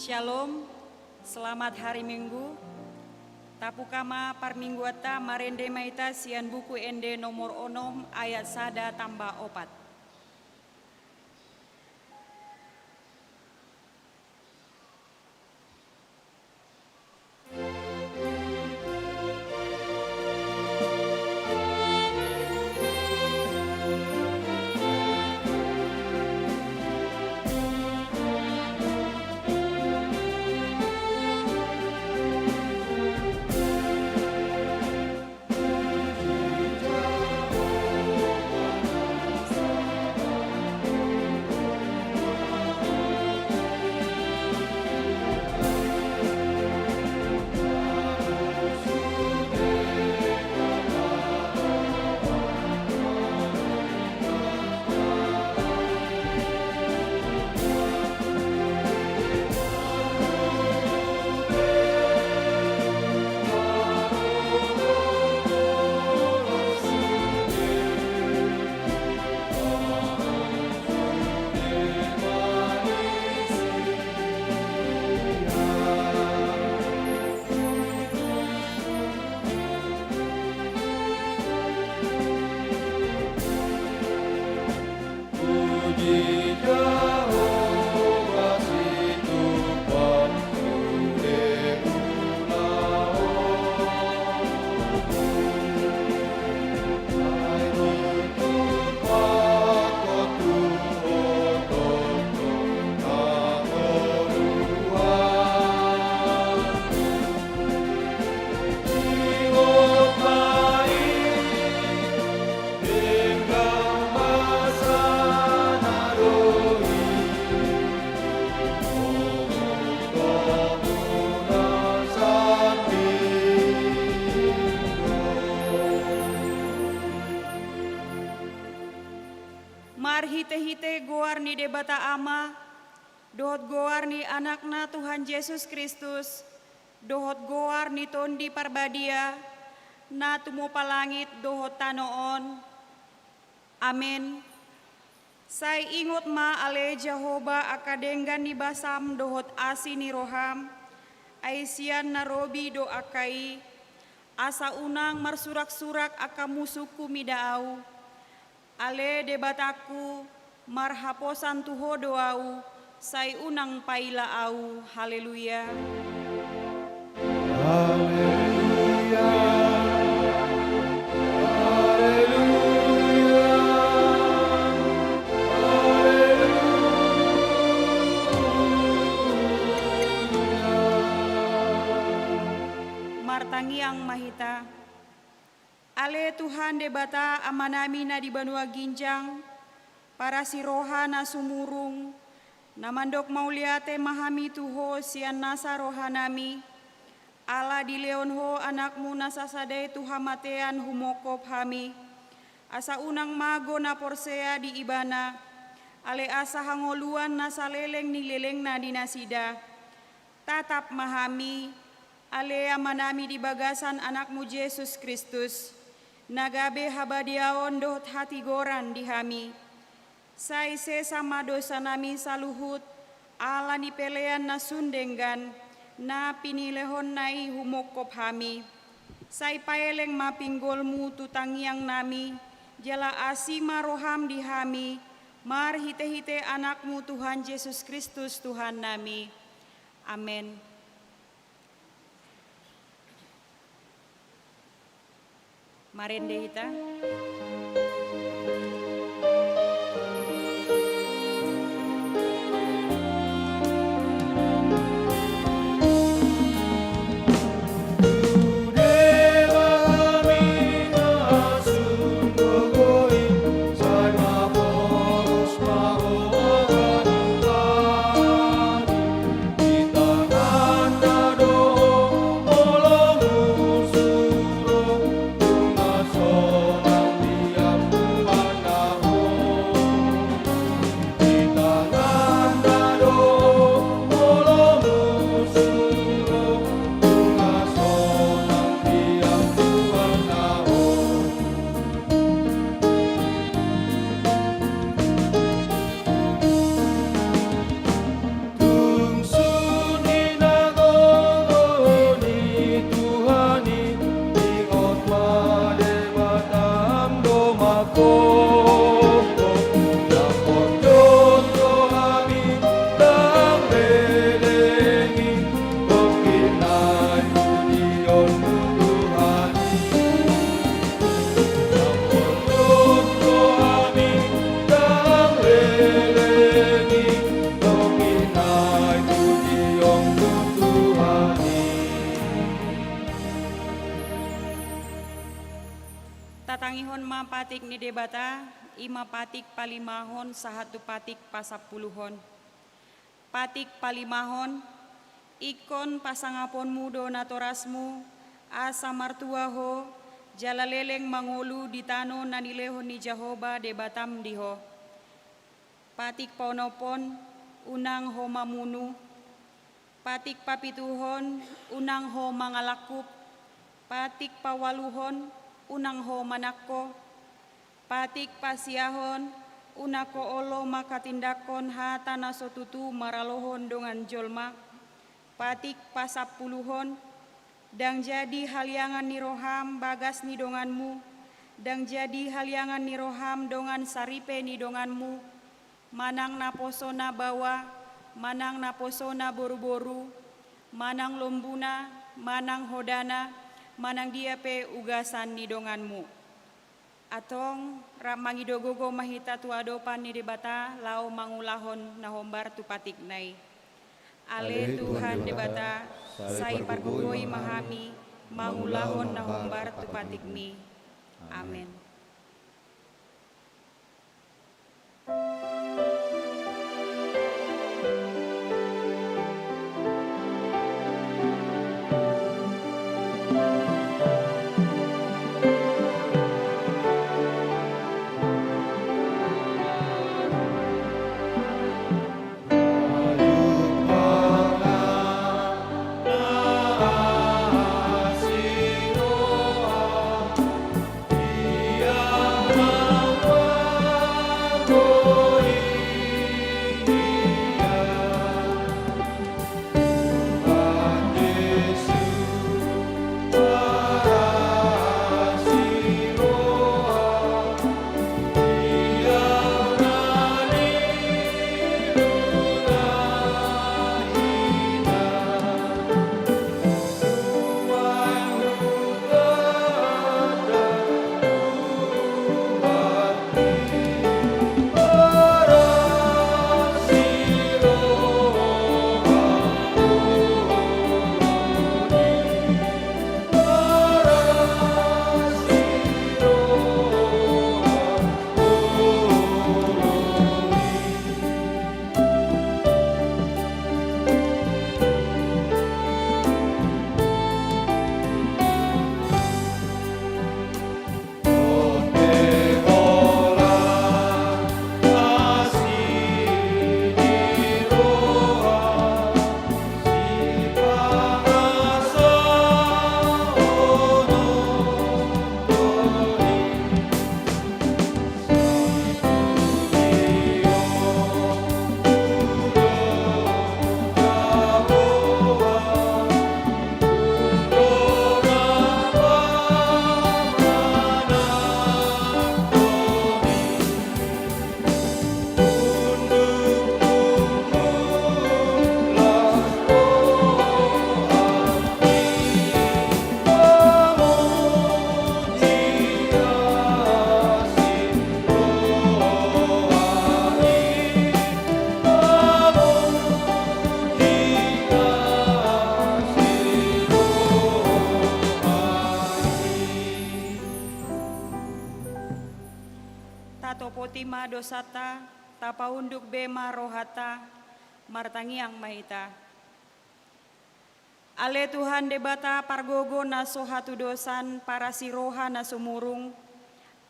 Shalom, selamat hari Minggu. Tapukama parmingguata marende maita sian buku ende nomor onom ayat sada tambah opat. Mar hite-hite goar ni debata ama, dohot goar ni anakna Tuhan Yesus Kristus, dohot goar ni tondi parbadia, na tumo palangit dohot tanoon. Amin. Sai ingot ma ale Jehovah akadenggan ni basam dohot asi ni roham, aisian narobi do akai, asa unang marsurak-surak akamusuku midaau. Ale debataku marhaposan tuho doau, sai unang paila au. Haleluya. Haleluya. Martangiang mahita. Ale Tuhan debata amanami na di banua ginjang, para si roha na sumurung, namandok mauliate mahami tuho sian nasa rohanami, ala di leonho anakmu nasasadai tuhamatean humokop hami, asa unang mago na porsea di ibana, ale asa hangoluan nasa leleng ni leleng na dinasida, tatap mahami, ale amanami di bagasan anakmu Yesus Kristus, nagabe habadiaon dohot hati goran dihami. Sai sesama dosa nami saluhut, ala ni pelean na sundenggan, na pinilehon nai humokop hami. Sai paeleng mapinggolmu tutangiang nami, jala asima roham dihami, mar hite-hite anakmu Tuhan Yesus Kristus Tuhan nami. Amin. Marende hita. Sonang diam Tatangihon mapatik ni debata, ima patik palimahon sahatu patik pasapuluhon. Patik palimahon, ikon pasangapon mudo natorasmu, asa martuaho, jalaleleng mangulu ditano nanilehon ni Jehoba debatam diho. Patik paunopon, unang ho mamunu, patik papituhon, unang ho mangalakup, patik pawaluhon, unang ho manakko, patik pasiahon, unako olo makatindakon hata nasotutu maralohon dongan jolma, patik pasapuluhon, dang jadi haliangan ni roham bagas ni donganmu, dang jadi haliangan ni roham dongan saripe ni donganmu, manang naposona bawa, manang naposona boru-boru, manang lombuna, manang hodana, manang dia pe ugasan ni donganmu. Atong mangidogogo mahita tuadopan ni debata lau mangulahon nahombar tu patik nai. Ale Tuhan debata sai pargugoi mahami mangulahon nahombar tu patik mi. Amen. Potima dosata, tapaunduk bema rohata, martangiang mahita. Ale Tuhan debata pargogo na sohatu dosan para si roha na sumurung,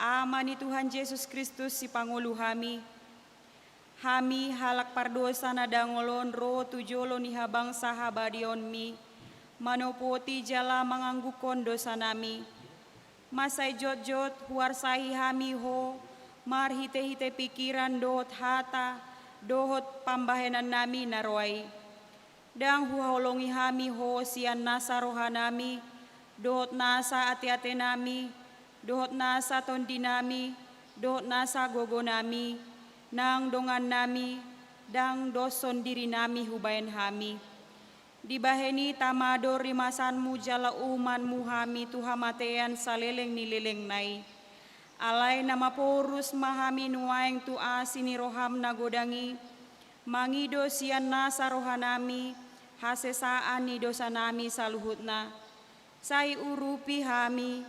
amani Tuhan Yesus Kristus si Pangulu hami. Hami halak pardosa na dangolon ro tujolo ni habang sahabadion mi, manopoti jala manganggukon dosa nami. Masay jot-jot huarsahi hami ho, marhite-hite pikiran dohot hata, dohot pambahenan nami naroay. Dang huholongi hami ho sian nasa roha nami, dohot nasa ati-ate nami, dohot nasa tondi nami, do nasa gogo nami, nang dongan nami, dang doson diri nami hubayan hami. Dibaheni tamador rimasanmu jala umanmu hami tuhamatean saleleng nileleng nai. Alai nama porus mahami nuaeng tu asini roham nagodangi, mangido sian nasa rohanami, hasesaan ni dosa nami saluhutna. Sai urupi hami,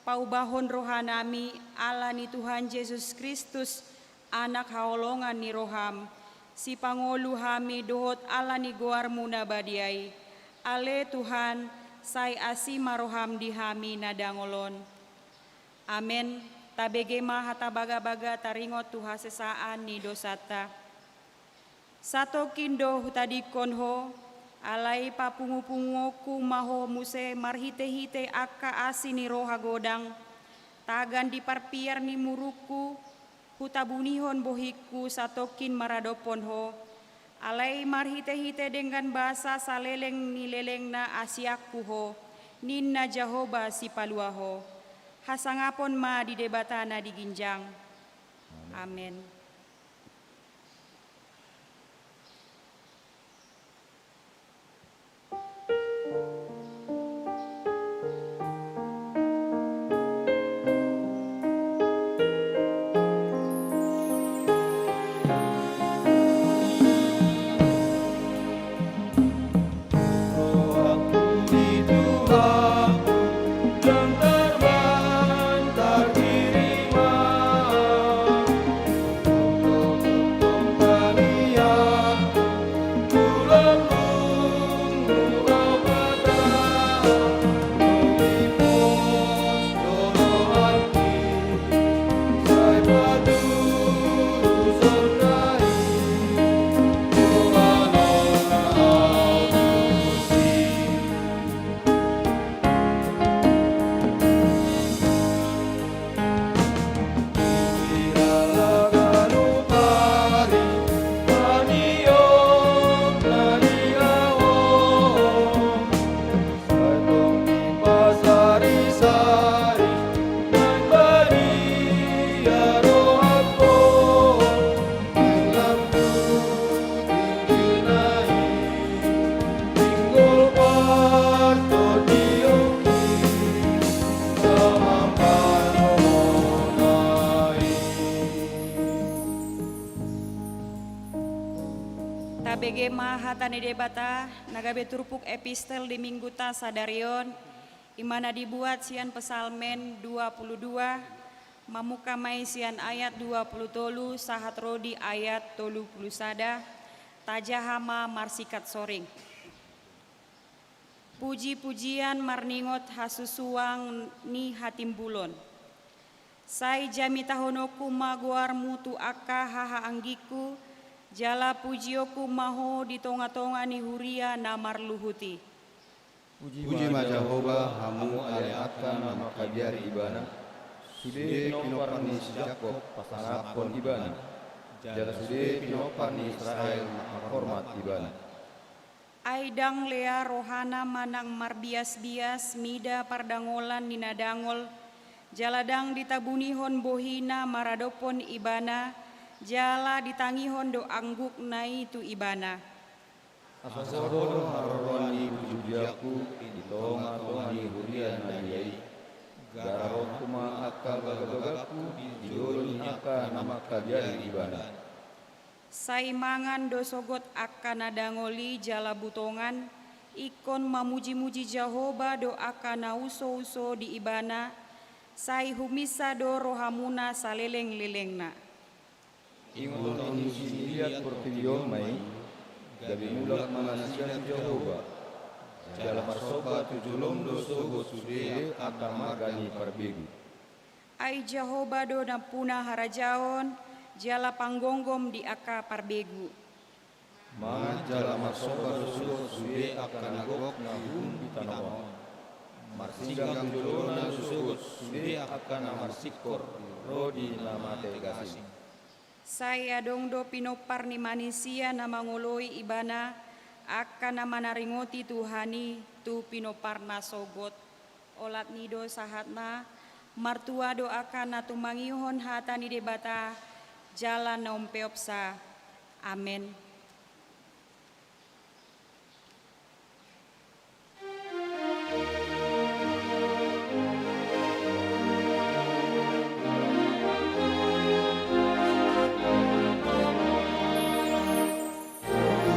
paubahon rohanami, ala ni Tuhan Yesus Kristus, anak haolongan ni roham, si pangolu hami dohot ala ni goarmu nabadiai. Ale Tuhan, sai asima roham di hami nadangolon. Amen. Tabege maha tabaga-baga taringot tuha sesaan ni dosata. Sato kindo hutadi konho, alai papungu-pungoku maho muse marhite-hite akka asini roha godang, tagan di parpiar ni muruku, hutabunihon bohiku satokin maradoponho, alai marhite-hite dengan bahasa saleleng ni leleng na asiakku ho, ninna Jahoba si paluaho. Hasangapon ma di debatana di ginjang. Amen. Tabege mahatane debata nagabe turpuk epistel di minggu ta sadarion imana dibuat sian pesalmen 22 mamuka mai sian ayat 20 sahat rodi ayat 30 sada tajahama marsikat soring. Puji-pujian marningot hasusuang ni hatimbulon. Sai jami tahonoku maguar mutu akka haha anggiku, jala pujioku maho di tonga-tonga ni huria namar luhuti. Puji ma Jahoba hamu aleakan nama kabiari ibana. Sude pinopar ni Jakob pasangapon ibana. Jala sude pinopar ni Israel maka hormat ibana. Aidang lea rohana manang marbias-bias mida pardangolan ninadangol, jaladang ditabunihon bohina maradopon ibana, jala ditangihon do angguk nai tu ibana. Asasaboro harorwani pujudiaku di tonga-tonga ni hurian nadiyai. Gararot kuma akka bagabagaku di jolin akka nama kabiari ibana. Saimangan dosogot akan nadangoli jala butongan, ikon mamuji-muji Jahoba do akan nauso-uso di ibana, sai humisa do rohamuna saleleng-lelengna. Ingon inusi lihat pertidion mai, gabi mulak manasian Jahoba. Jala marsoba tujulom dosogot sude akan magani parbegu. Ai Jahoba do napuna harajaon, jala panggonggom di aka parbegu. Ma jala marsoba dosogot sude akan nagok ngahum di tanawang. Marsigang jolona dosogot sude akan amarsikor rodi nama tegasing. Saya dong do pinopar ni manusia nama ngoloi ibana, akan nama naringoti Tuhani tu pinopar nasogot. Olat nido sahatna, Martua doakan na tumangihon hata ni debata jalan na umpeopsa. Amen.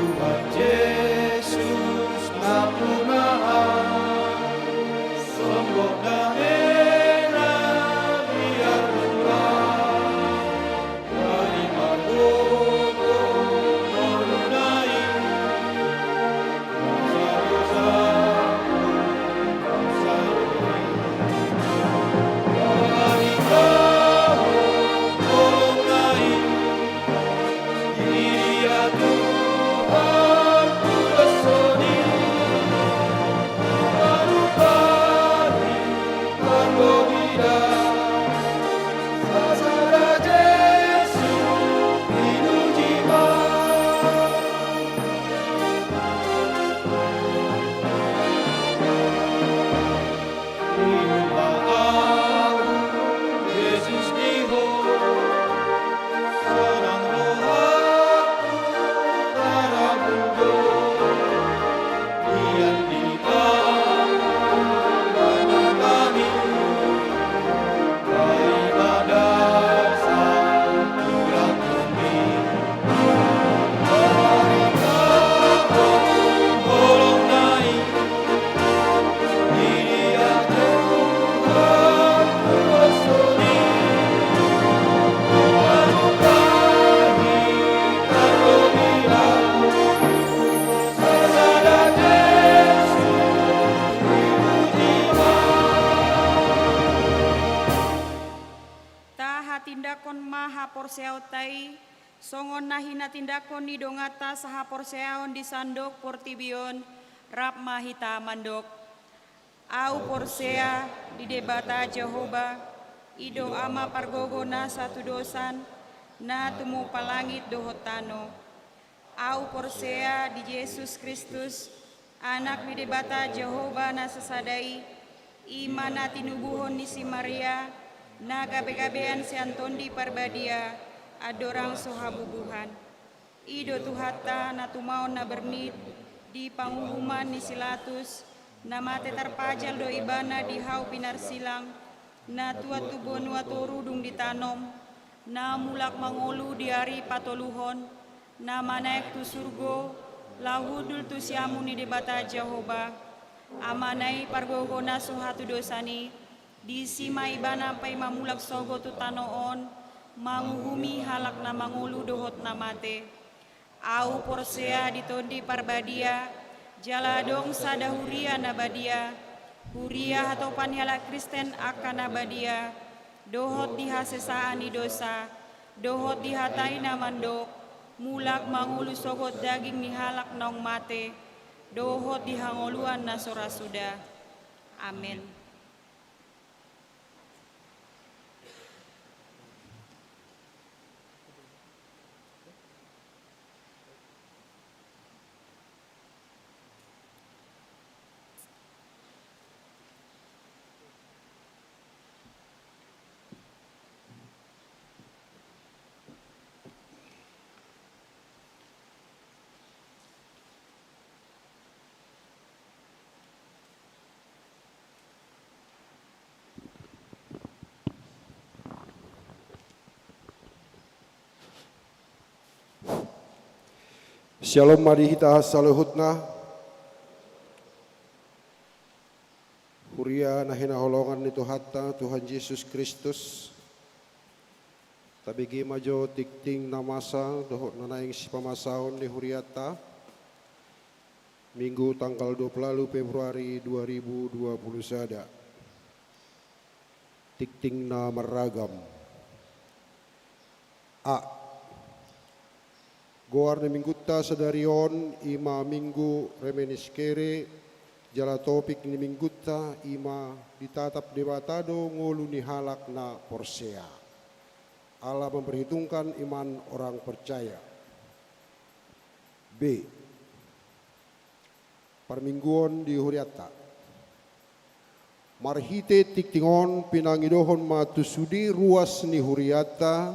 Tuhan Yesus na punaan, sombong na enak biar murah, dari Margogo menunai dosa-dosaku bangsa ini. Dari Kau tolong naik, Dia Tuhan ku lesoni, Manupani Margobida, Sasada Jesu Pinujiba. Hiduplah aku, Yesus Diho, senang rohaku darah mundo, Dian di mana kami, beribadah sampuran bumi. Mari Kau tolong naik, Dia Tuhan ku lesoni, Manupani Margobida, Sasada Jesu Pinujiba. Taha tindakon maha porseautai, songon nahina tindakon ni dongata saha porseaon di sandok portibion, rap mahita mandok. Au porsea di debata Jehovah, ido ama pargogona satu dosan, na tumu palangit dohotano. Au porsea di Yesus Kristus, anak di debata Jehovah na sesadai, imana tinubuhon ni si Maria, na gabe-gabean si Antondi parbadia, adorang sohabubuhan. Ido tuhata na tumaon na bernit, di panguhuman ni Silatus, na mate tarpajal do ibana di hau pinarsilang, na tuat tubon watorudung ditanom, na mulak mangolu di hari patoluhon, na manaek tu surgo, lahudul tu siamu ni debata Jehovah, amanai pargogona suhatu dosani, di sima ibana pai mamulak sogo tu tanoon, manguhumi halak na mangulu dohot na mate. Au porsea ditondi parbadia, jaladong sada huria nabadia, huria atau panhala Kristen akan nabadia, dohot dihasesaan dosa, dohot dihatai namandok, mulak mangulu sogot daging nihalak naung mate, dohot dihangoluan na sorasuda. Amin. Shalom marihita saluhutna. Huria nahina holongan itu hatta Tuhan Yesus Kristus. Tabigi majo tikting namasa dohot nanaing si pamasaon di huriata. Minggu tanggal 20 Februari 2020 sada. Tikting na maragam. A. Goar na minggutta sa darion, ima minggu remeniskere, jala topik ni minggutta, ima ditatap debatado ngulu ni halak na porsea. Allah memperhitungkan iman orang percaya. B. Permingguan di huriata. marhite tiktingon pinangidohon matusudi ruas ni huriata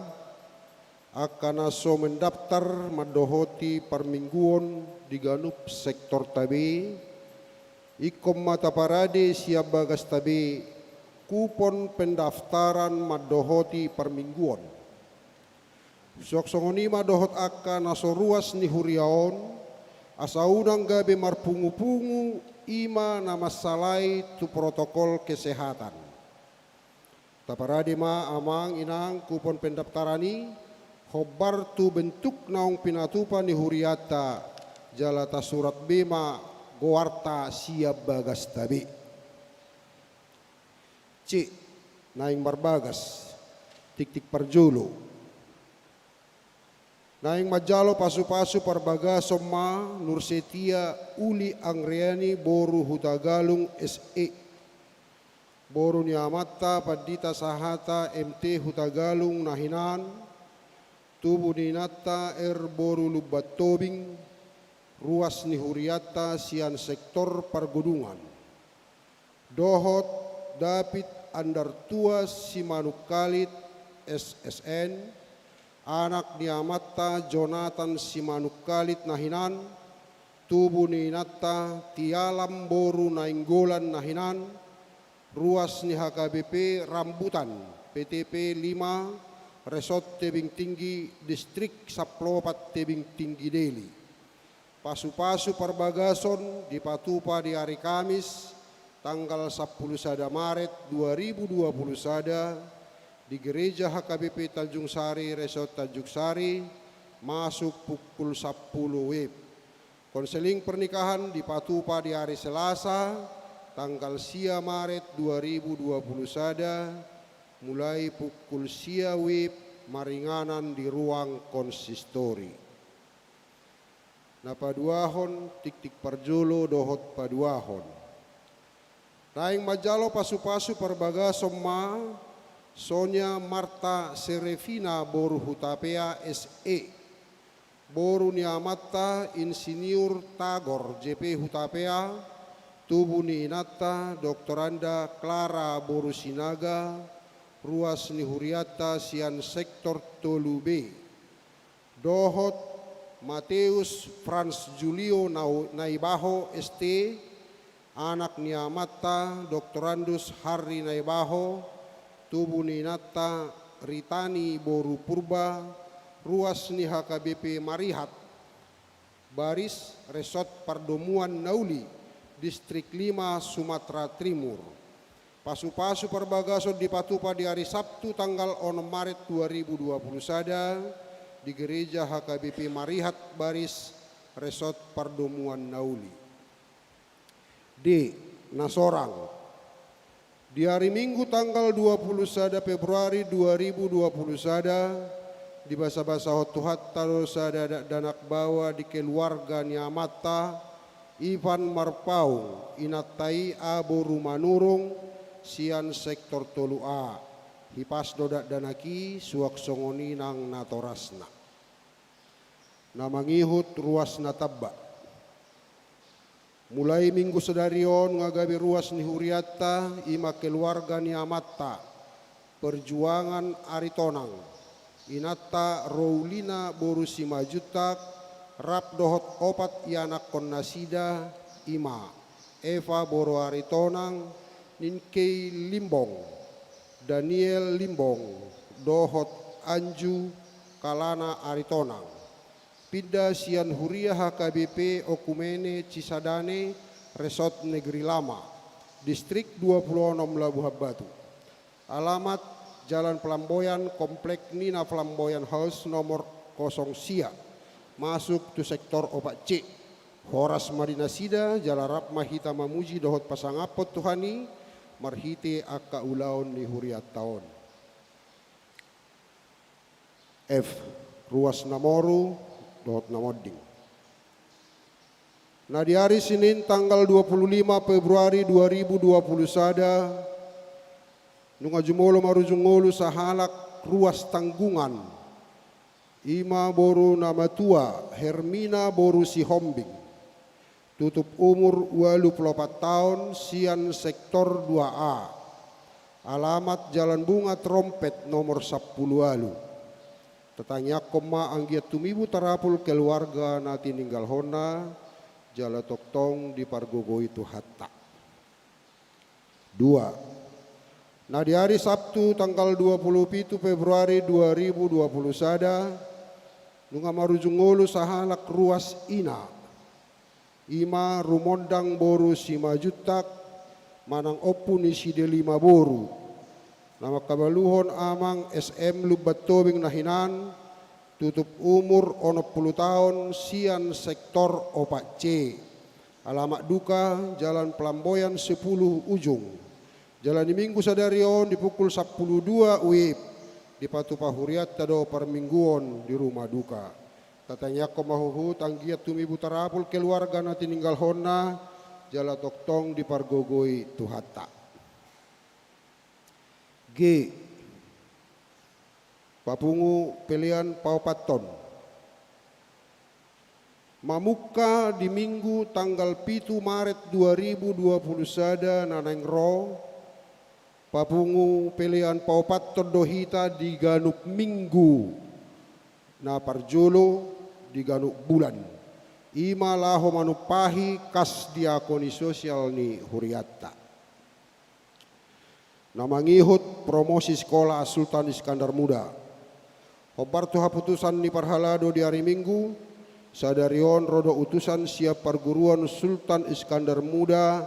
akan aso mendaftar madohoti permingguon di ganup sektor tabe ikom mata parade siap bagas tabe kupon pendaftaran madohoti permingguon soksongoni madohot akan aso ruas ni huriaon asa udang gabe marpungu-pungu ima nama salai tu protokol kesehatan. Taparade ma amang inang kupon pendaftarani hobar tu bentuk naung pinatupa ni huriata jalata surat bema goarta siap bagas tabi. C naing barbagas tik-tik parjolo. Naing majalo pasu-pasu parbaga somma Nursetia Uli Angreani Boru Hutagalung SE Boru Niamata Padita Sahata MT Hutagalung Nahinan Tubu Ninata Boru Lubat Tobing Ruas Nihuriata Sian Sektor Pargudungan Dohot David Andartua Simanukalit SSN anak Niamata Jonathan Simanukalit Nahinan Tubu Ninata Tialam Boru Nainggolan Nahinan Ruas ni HKBP Rambutan PTP 5 Resort Tebing Tinggi Distrik Saplopat Tebing Tinggi Deli pasu-pasu perbagason di Patupa di hari Kamis tanggal 10 Maret 2021 di Gereja HKBP Tanjung Sari, Resort Tanjung Sari, masuk pukul 10 WIB. Konseling pernikahan di Patupa di hari Selasa, tanggal 10 Maret 2021, mulai pukul 10 WIB, maringanan di ruang konsistori. Napaduahon, tik-tik parjolo dohot paduahon. Naing majalo pasu-pasu perbaga somma, Sonia Marta Serefina Boru Hutapea SE Boru Niamata Insinyur Tagor JP Hutapea Tubu Ninata Doktoranda Clara Boru Sinaga Ruas Nihuriata Sian Sektor Tolube Dohot Mateus Franz Julio Naibaho ST Anak Niamata Doktorandus Harry Naibaho Tubu Ninata Ritani Boru Purba Ruas ni HKBP Marihat Baris Resort Pardomuan Nauli Distrik 5 Sumatera Timur pasu-pasu perbagason di Patupa di hari Sabtu tanggal 6 Maret 2021 di Gereja HKBP Marihat Baris Resort Pardomuan Nauli. D. Nasorang di hari Minggu tanggal 21 Februari 2021 di basa-basa hotuhat tarosa danak bawa di keluarga Niamata Ivan Marpaung Inatai Aboru Manurung Sian Sektor Tolua Hipas dodak danaki suak songoni nang natorasna namangihut ruas natabba mulai minggu sedarion ngagabi ruas ni huriata ima keluarga Niamata perjuangan Aritonang Inata Roulina Boru Simajutak Rap Dohot Opat Yanak Konnasida Ima Eva Boru Aritonang Ninkei Limbong Daniel Limbong Dohot Anju Kalana Aritonang Pindah Sian Huria HKBP Okumene Cisadane Resort Negeri Lama Distrik 26 Labuhan Batu alamat Jalan Flamboyan Komplek Nina Flamboyan House nomor 0 Sia masuk tu sektor Opak C Horas Madinasida Jalarap Mahita Mamuji Dohot Pasangapot Tuhani Marhite Akka Ulaon ni Huriat Taon. F. Ruas Namoru Dohot Namoding. Nah di hari Senin tanggal 25 Februari 2021 nunga jumolo marujungolu sahalak ruas tanggungan Ima Boru Namatua Hermina Boru Sihombing tutup umur 24 tahun, sian sektor 2A. Alamat Jalan Bunga Trompet nomor 10 alu. Tetanya koma anggiat tumibu tarapul keluarga nati ninggal hona, jala toktong di pargogo itu hatta. 2. Nah di hari Sabtu tanggal 27 Februari 2020 sada, nunga marujungolu sahalak ruas ina. Ima rumondang boru sima jutak, manang opun isi de 5 boru. Nama kabaluhon amang SM Lubat Tobing Nahinan, tutup umur 60 tahun, sian sektor 4C. Alamat duka Jalan Pelamboyan 10 Ujung. Jalan di Minggu sadarion di pukul 12 WIB di Patu Pahuriat tado permingguon di rumah duka. Tatanya komahuhu tanggiat tumibu tarapul keluarga nati ninggal honna, jala toktong di pargogoi tuhata. G. Papungu pilihan paupaton. Mamuka di Minggu tanggal 7 Maret 2020 sada naneng ro. Papungu pilihan paupaton dohita di ganuk minggu. Na parjolo di ganuk bulan. Ima laho manupahi kas diakoni sosial ni huriatta. Namangihut promosi sekolah Sultan Iskandar Muda. Hobartu haputusan ni parhalado di hari Minggu, sadarion rodo utusan siap perguruan Sultan Iskandar Muda,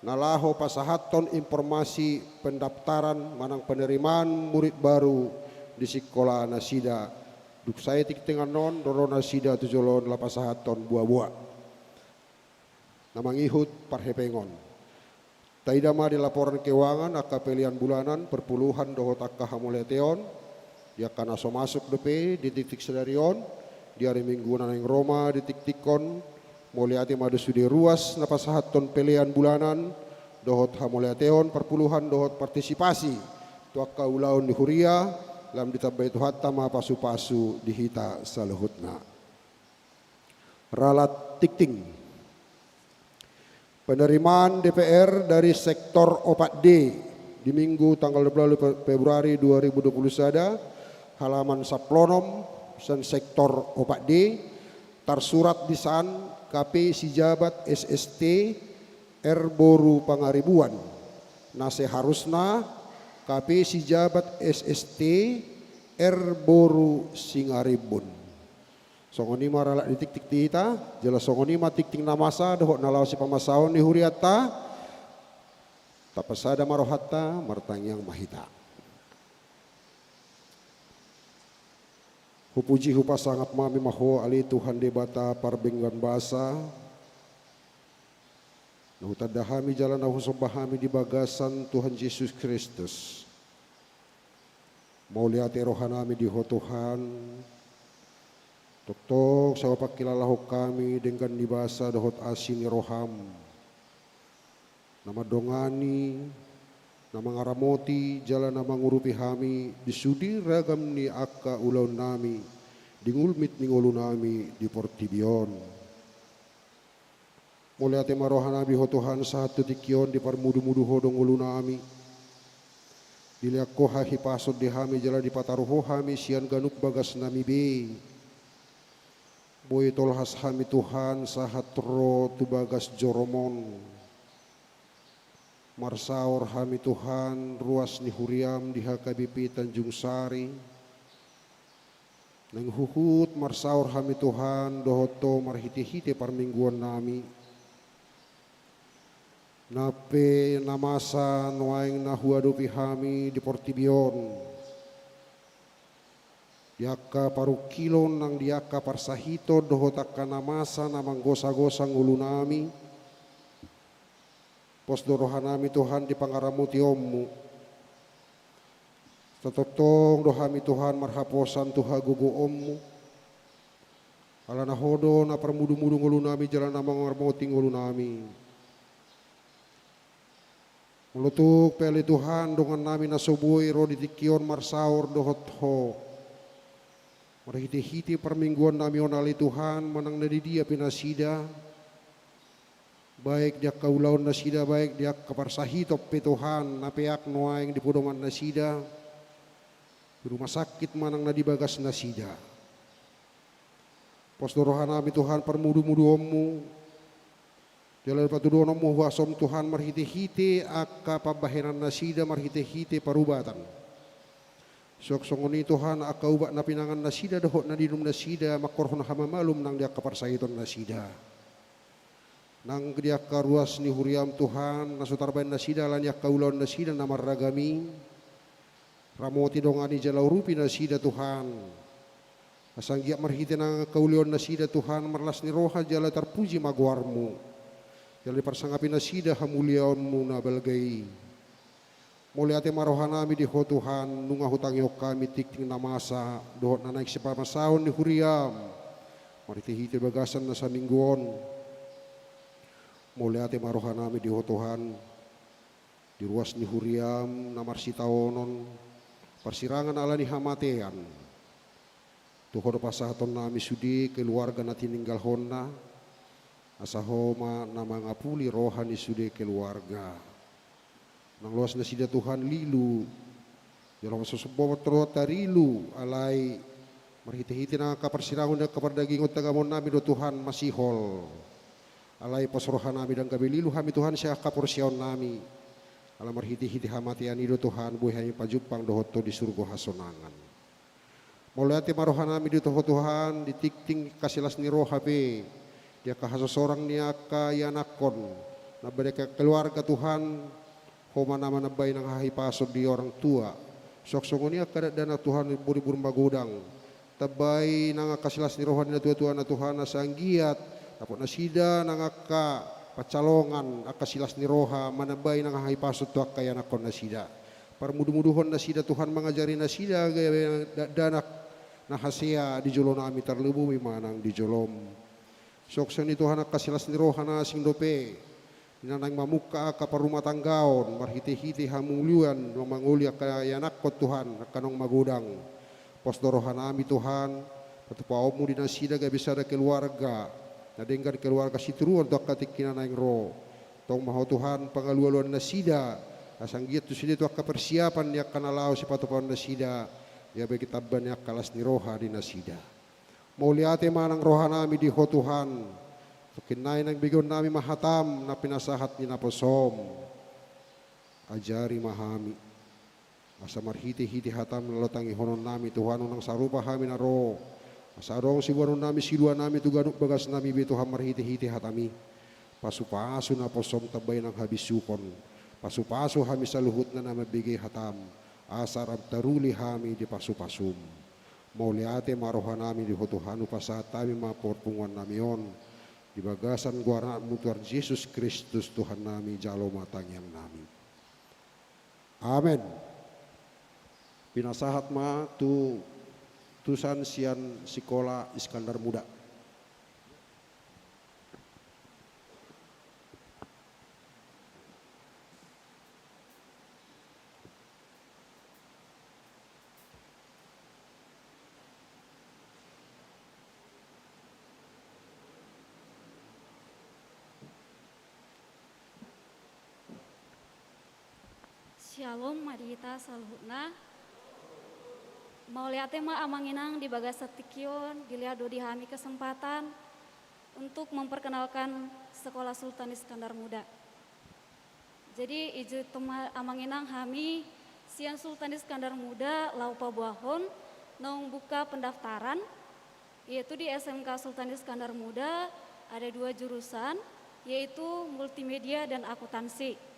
nalaho pasahaton informasi pendaftaran manang penerimaan murid baru di sekolah nasida. Duk saya tik tengah non doro nasida tujolon lapasahaton buah-buah. Namangihut parhepengon. Taidama di laporan keuangan akka pelian bulanan perpuluhan dohot akka hamuleteon dia kana so masuk DP di titik sedarion di hari Minggu naneng Roma di tiktikon moliati madu sudi ruas napasahaton pelian bulanan dohot hamuleteon perpuluhan dohot partisipasi tu akka ulaun di huria lam ditabai tu hatta ma pasu-pasu dihita saluhutna. Ralat tikting. Penerimaan DPR dari sektor 4D di Minggu tanggal 12 Februari 2020 sada, halaman saplonom san sektor 4D, tersurat di san KP Sijabat SST R Boru Pangaribuan. Nah seharusnya KP Sijabat SST R Boru Singaribun. Songoni maralak di tik-tik tita, jelas songoni ma tik-tik namasa dohok nalau si pamasaon ni huriata, tapasada marohata martangyang mahita. Hupuji hupa sangat mami maho ali Tuhan debata parbenggan basa. Nahutadahami jalan nahusobahami di bagasan Tuhan Yesus Kristus. Mau lihat rohanami di Tuhan. Tok sawa pakilalahu kami dengan dibasa dohot asini roham. Nama dongani, nama ngaramoti, jalan nama ngurupi hami, disudi ragam ni akka ulaun nami, dingulmit ni ngulu nami di portibion. Mulai ate marohan nabi ho Tuhan satu tikion di parmudu-mudu hodong ulu nami. Diliak koha hipasod di hami jalan di pataruho hami sian ganuk bagas nami be. Boy tolhas hami Tuhan sahatro tu bagas joromon. Marsaor hami Tuhan ruas ni huriam di HKBP Tanjung Sari. Nang huhut marsaor hami Tuhan dohoto marhiti-hiti parmingguan nami. Nape namasa nuaing nahuadupi hami di portibion. Diaka paru kilon nang diaka parsahito dohotaka namasa namang gosa-gosa ngulu nami. Pos dorohanami Tuhan di pangaramuti ommu. Tetotong dohami Tuhan marhaposan Tuhan gugu ommu. Alana hodo na permudu-mudu ngulu nami jalan namang ngarmoti ngulu nami. Melutuk peli Tuhan dengan nami nasobui rodi tikion marsaur dohot ho. Marhiti-hiti permingguan nami onali Tuhan menang dari dia pinasida. baik dia kaulaon nasida, baik dia kaparsahitop Tuhan, napeak noaing di pudoman nasida, di rumah sakit manang na dibagas nasida. Posdorohan nami Tuhan permudu-mudu ommu, jalan patuduan ommu huasom Tuhan marhite-hite aka pabahenan nasida marhite-hite parubatan. Sok songoni Tuhan aka ubak na pinangan nasida dahok na dinum nasida makorhon hamamalum nang dia kaparsahiton nasida. Nang dia karuas ni huriam Tuhan nasutarbain nasida lan yak kaulon nasida namarragami. Ramoti dongani jalau rupi nasida Tuhan. Asanggiak marhite nang kaulion nasida Tuhan marlas ni roha jala terpuji maguarmu. Jala parsangapi nasida hamuliaonmu na balgai. Muliate marohanami di ho Tuhan nunga hutangi kami tikting namasa dohot na naik sepamasaon ni huriam. Marhite-hite bagasan na sa mingguon. Muliate marohanami di ho Tuhan di ruas ni huriam namar sitaonon persirangan ala ni hamatean. Tuhod pasahaton nami sudi keluarga na tininggal honna asahoma na mangapuli rohani sudi keluarga. Nang luas na sida Tuhan lilu jalan sesuatu terus tarilu alai marhite-hite na kapersirangan na kapardagingot tagamon nami do Tuhan masihol alai pasrohan nami dan kabililu kami Tuhan siya kaporsiaon nami alam marhite-hite hamatian do Tuhan buhay kami pajupang dohoto di surga hasonangan. Muliate marohan nami di toho Tuhan di tikting kasilas ni rohape dia kahasosorang niya kayanakon na mereka keluarga Tuhan homa nama nabay ng hahipasod di orang tua. Sok-songo niya kadadana Tuhan buri-buri magudang. Tabay nang kasilas ni rohan na tua-tua na Tuhan na sanggiat. Tapos nasida nang pacalongan akasilas ni roha manabay nang hahipasod tu kaya nakon nasida. Para mudu-muduhon nasida Tuhan mengajari nasida gaya danak na hasya di jolom nami terlebumi manang di jolom. Sok-songo ni Tuhan akasilas ni roha na sing dope. Nanang mamuka ka parumah tanggaon marhite-hite hamulian mangulia kaya nakot Tuhan kanong magudang posdorohan nami Tuhan patupaomu di nasida ga bisa ada keluarga nadenggan keluarga situruan to katikinan naing ro tong maho Tuhan pangalualuan nasida asanggiat tu sida tu persiapan ya kanalao si patupaon nasida ya bagi tabban ya kalas ni roha di nasida mauliate manang roha nami di ho Tuhan Kinay nang bigyon nami mahatam na pinasahat ni naposom. Ajari mahami. Asa marhiti-hiti hatam lalotang ihonon nami Tuhan nang sarupa kami na ro. Asa arong sibuanon nami silua nami tuganuk bagas nami bituhan marhiti-hiti hatami. Pasupaso na posom tabay ng habisukon. Pasupaso kami sa luhut na namabigay hatam. Asa rabtaruli kami di pasupasum. Mauliate marohan nami di hotuhanu pasahat kami maporpungan nami yon. Di bagasan guara mutuar Yesus Kristus Tuhan nami jalo matang yang nami. Amin. Pinasahat ma tu tusan sian sekolah Iskandar Muda. Shalom Madita Salhutna. Mau lihat tema amanginang di bagas setikion dilihat di hami kesempatan untuk memperkenalkan Sekolah Sultan Iskandar Muda. Jadi iju tema amanginang hami sian Sultan Iskandar Muda laupa buahon nong buka pendaftaran yaitu di SMK Sultan Iskandar Muda ada 2 jurusan yaitu multimedia dan akuntansi.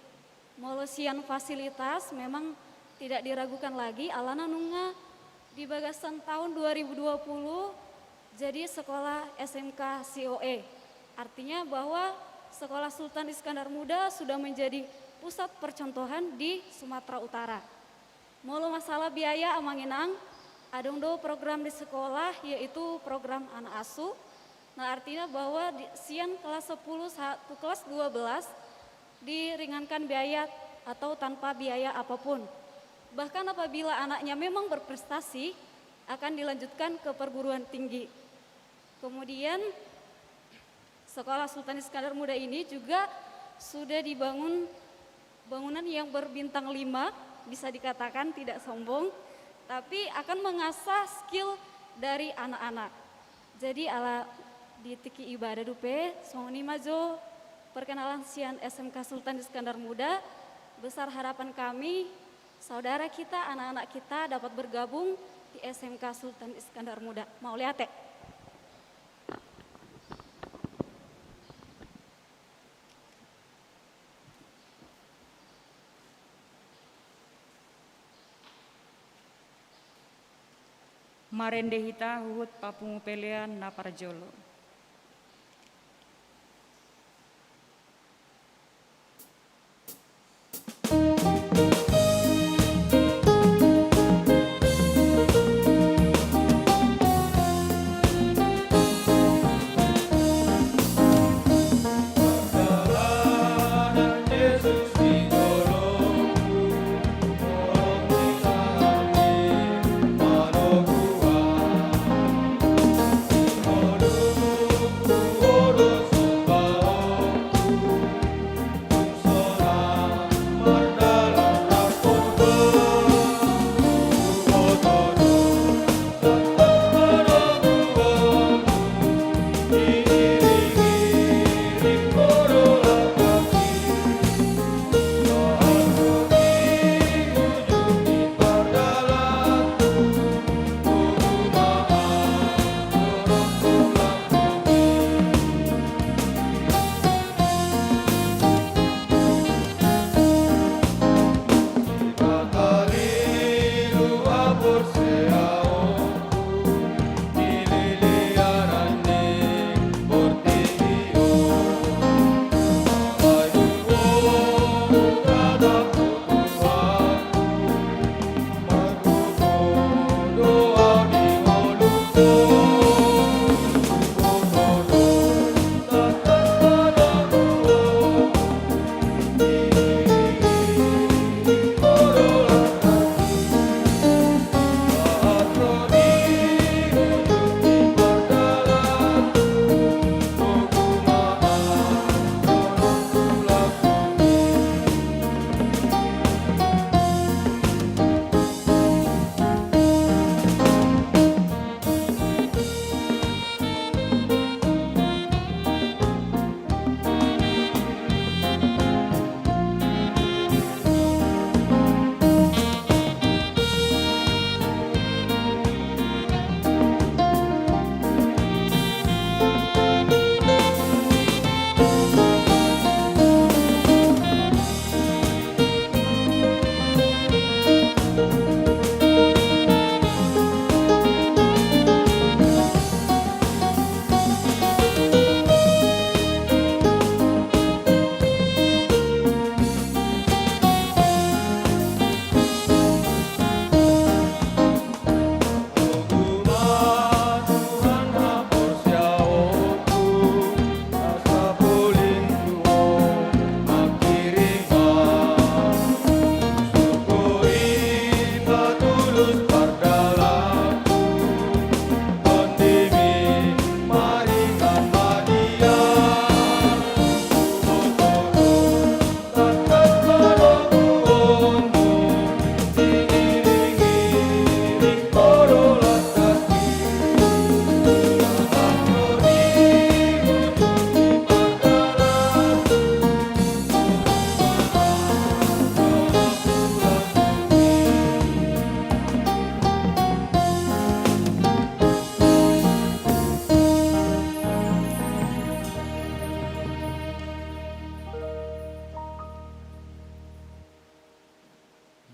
Molosian fasilitas memang tidak diragukan lagi alana nunga di bagasan tahun 2020 jadi sekolah SMK COE. Artinya bahwa Sekolah Sultan Iskandar Muda sudah menjadi pusat percontohan di Sumatera Utara. Molo masalah biaya amanginang ada program di sekolah yaitu program anak asuh. Nah artinya bahwa di sian kelas 10 satu kelas 12 diringankan biaya atau tanpa biaya apapun. Bahkan apabila anaknya memang berprestasi akan dilanjutkan ke perguruan tinggi. Kemudian Sekolah Sultan Iskandar Muda ini juga sudah dibangun bangunan yang berbintang 5, bisa dikatakan tidak sombong, tapi akan mengasah skill dari anak-anak. Jadi ala di tiki ibadah dupe, semoni majo perkenalan sian SMK Sultan Iskandar Muda. Besar harapan kami, saudara kita, anak-anak kita dapat bergabung di SMK Sultan Iskandar Muda. Mau lihat ya? Marende hita huhut papungu pelean na parjolo.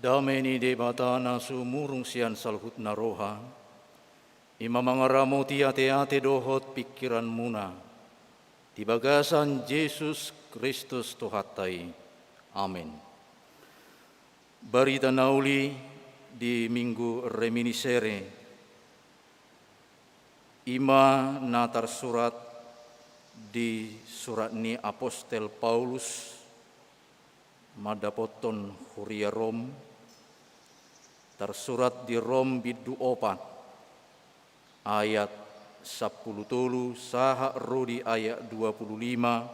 Dameni debatana sumurung sian salhut naroha, ima mangaramu ate dohot pikiran muna, di bagasan Yesus Kristus Tuhatai. Amin. Berita nauli di minggu reminiscere, ima natar surat di surat ni Apostel Paulus, madapoton huria Rom, tersurat di Rom bidu 4 ayat 10 saha rodi ayat 25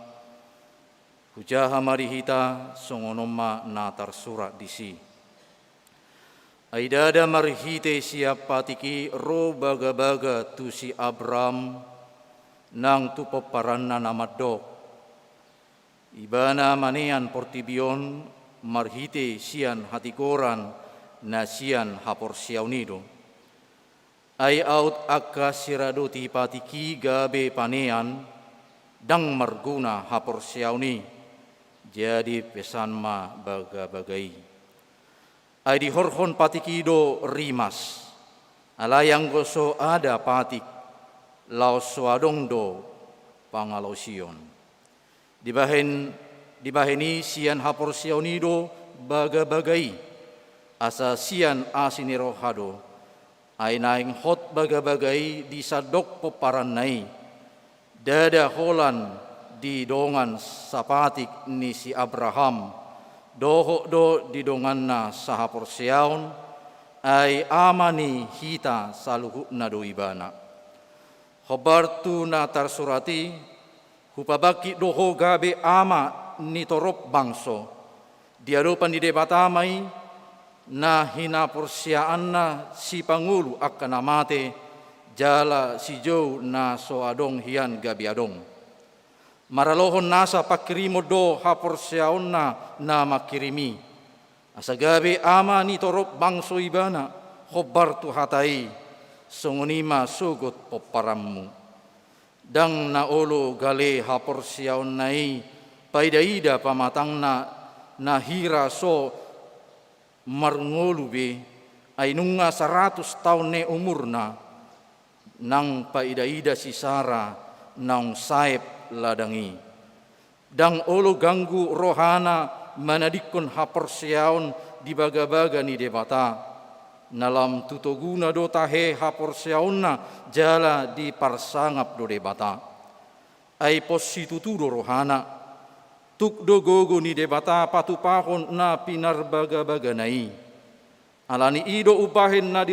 hujaha marihita songonoma natar surat disi. Aidada marhite siapa tiki ro baga-baga tu si Abram nang tu peparanna namadok. Ibana manean portibion marhite sian hatikoran na sian hapor siaunido. Ai out akka sirado ti patiki gabe panean dang marguna hapor siauni jadi pesan ma baga-bagai. Ai di horhon patikido rimas alayang goso ada patik laos suadongdo pangalausion dibaheni sian hapor siaunido baga-bagai asa sian asinirohado ai naing hot baga-bagai di sadok peparan nai dada holan di dongan sapatik ni si Abraham doho do di donganna sahapor siaun ai amani hita saluhu nado ibana. Khobartu na tarsurati hupabaki doho gabe ama ni torop bangso diadopan di debatamai na hina porsiaanna si pangulu akan amate jala si jou na soadong hian gabi adong. Maralohon nasa pakirimo do hapor siaonna na makirimi. Asagabe ama ni torop bangso ibana khobar tu hatai songonima sugot poparammu. Dang na olo gale hapor siaonnai paidaida pamatangna nahira so marngolube ainunga 100 tahun ne umurna nang paidaida si Sara nang saep ladangi. Dang olo ganggu rohana manadikon hapor siaon di baga-baga ni debata. Nalam tutoguna do tahe hapor siaonna jala di parsangap do debata. Ai positutudo rohana tuk do gogo ni debata patupahon na pinar baga-baga nai. Alani ido upahin na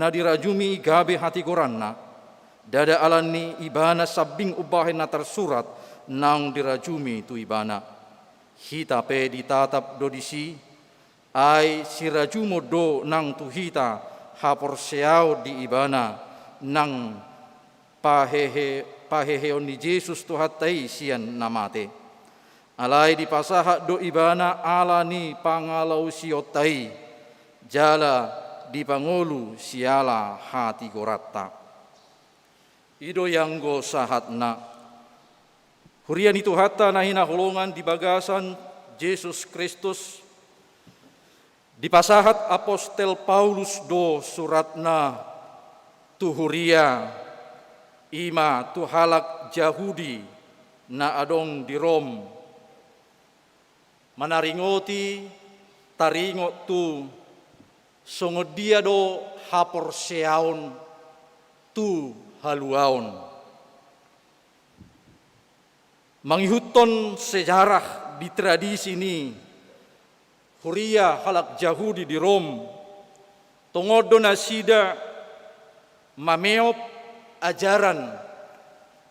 dirajumi gabe hati koranna. Dada alani ibana sabing ubahin na tersurat nang dirajumi tu ibana. Hita pe ditatap do disi ai sirajumo do nang tu hita hapor seau di ibana nang paheheon ni Yesus tu hatai sian namate. Alai di pasaha do ibana alani pangalau siotai jala di pangolu siala hati gorata. Ido yang go sahatna hurian itu hatta nahina holongan di bagasan Yesus Kristus di pasahat apostel Paulus do suratna tu huria ima tu halak Jahudi na adong di Rom manaringoti taringot tu songodia do hapor seaun tu haluaon. Manghihuton sejarah di tradisi ini huria halak Jahudi di Rom tongodo nasida mameop ajaran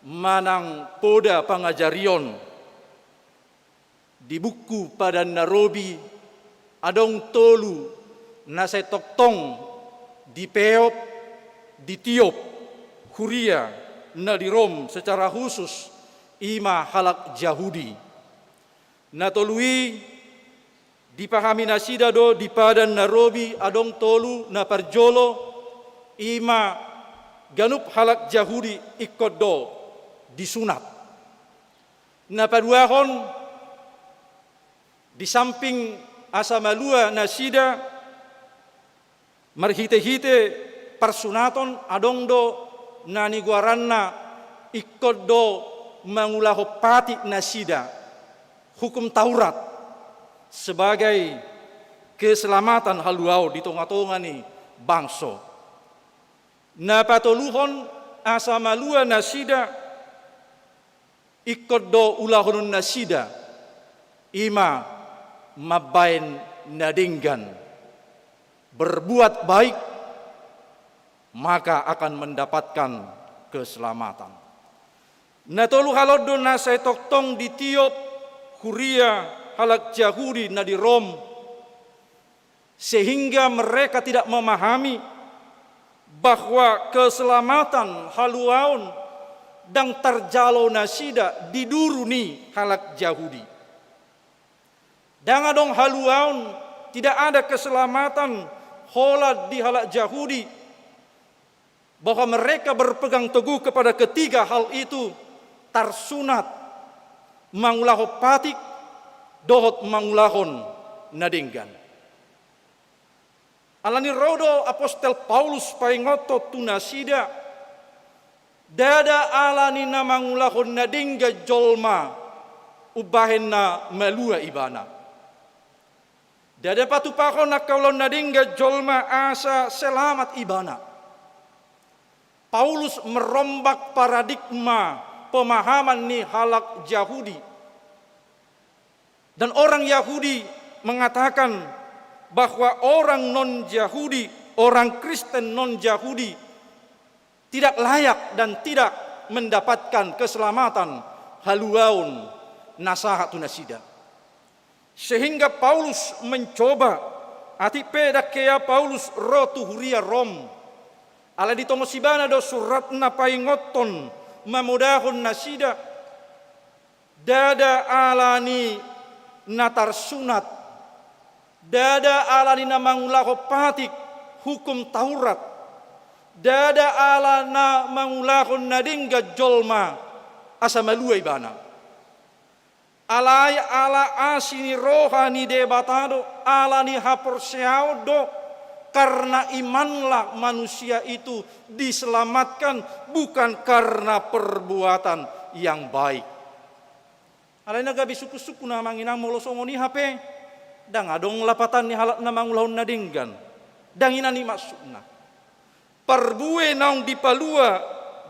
manang poda pangajarion di buku pada Narobi adong tolu nasetoktong di peop di tiop huria na di Rom secara khusus ima halak Jahudi. Na tolui dipahami nasida do di padan Narobi adong tolu na parjolo ima ganup halak Jahudi ikut do disunat. Na paduahon di samping asamalua nasida marhite-hite parsunaton adong do nani guaranna ikut do mangulaho pati nasida hukum Taurat sebagai keselamatan haluau di tonga-tonga ni bangso. Na patoluhon asamalua nasida ikut do ulahon nasida ima mabain nadinggan berbuat baik maka akan mendapatkan keselamatan. Natolu halodo na saya toktong di tiop Huria halak Yahudi na di Rom, sehingga mereka tidak memahami bahwa keselamatan haluaun dan terjalo nasida diduruni halak Yahudi. Dan adong haluaun tidak ada keselamatan hola di halak Yahudi, bahwa mereka berpegang teguh kepada ketiga hal itu, tarsunat, mangulaho patik, dohot mangulahon nadinggan. Alani rodo apostel Paulus paingoto tunasida, dada alani na mangulahon nadingga jolma, ubahen na melua ibana. Dada patupakon na kaulon nadingga jolma asa selamat ibana. Paulus merombak paradigma pemahaman nih halak Yahudi. Dan orang Yahudi mengatakan bahwa orang non-Yahudi, orang Kristen non-Yahudi tidak layak dan tidak mendapatkan keselamatan haluaun nasahat tunasida. Sehingga Paulus mencoba ati peda kea Paulus rotu huria Rom. Ala di tongosibana do surat na paingoton mamudahun nasida, dada alani natar sunat, dada alani namangulaho patik hukum Taurat, dada alana mangulahon nadingga jolma asa malua ibana. Alai ala asini rohani debatado alani haporseao do, karena imanlah manusia itu diselamatkan bukan karena perbuatan yang baik. Alai naga bisuku-suku na manginang molosongoni hape, dang adong lapatan ni halak na mangulahon nadinggan, dang inani maksudna. Perbue naung dipalua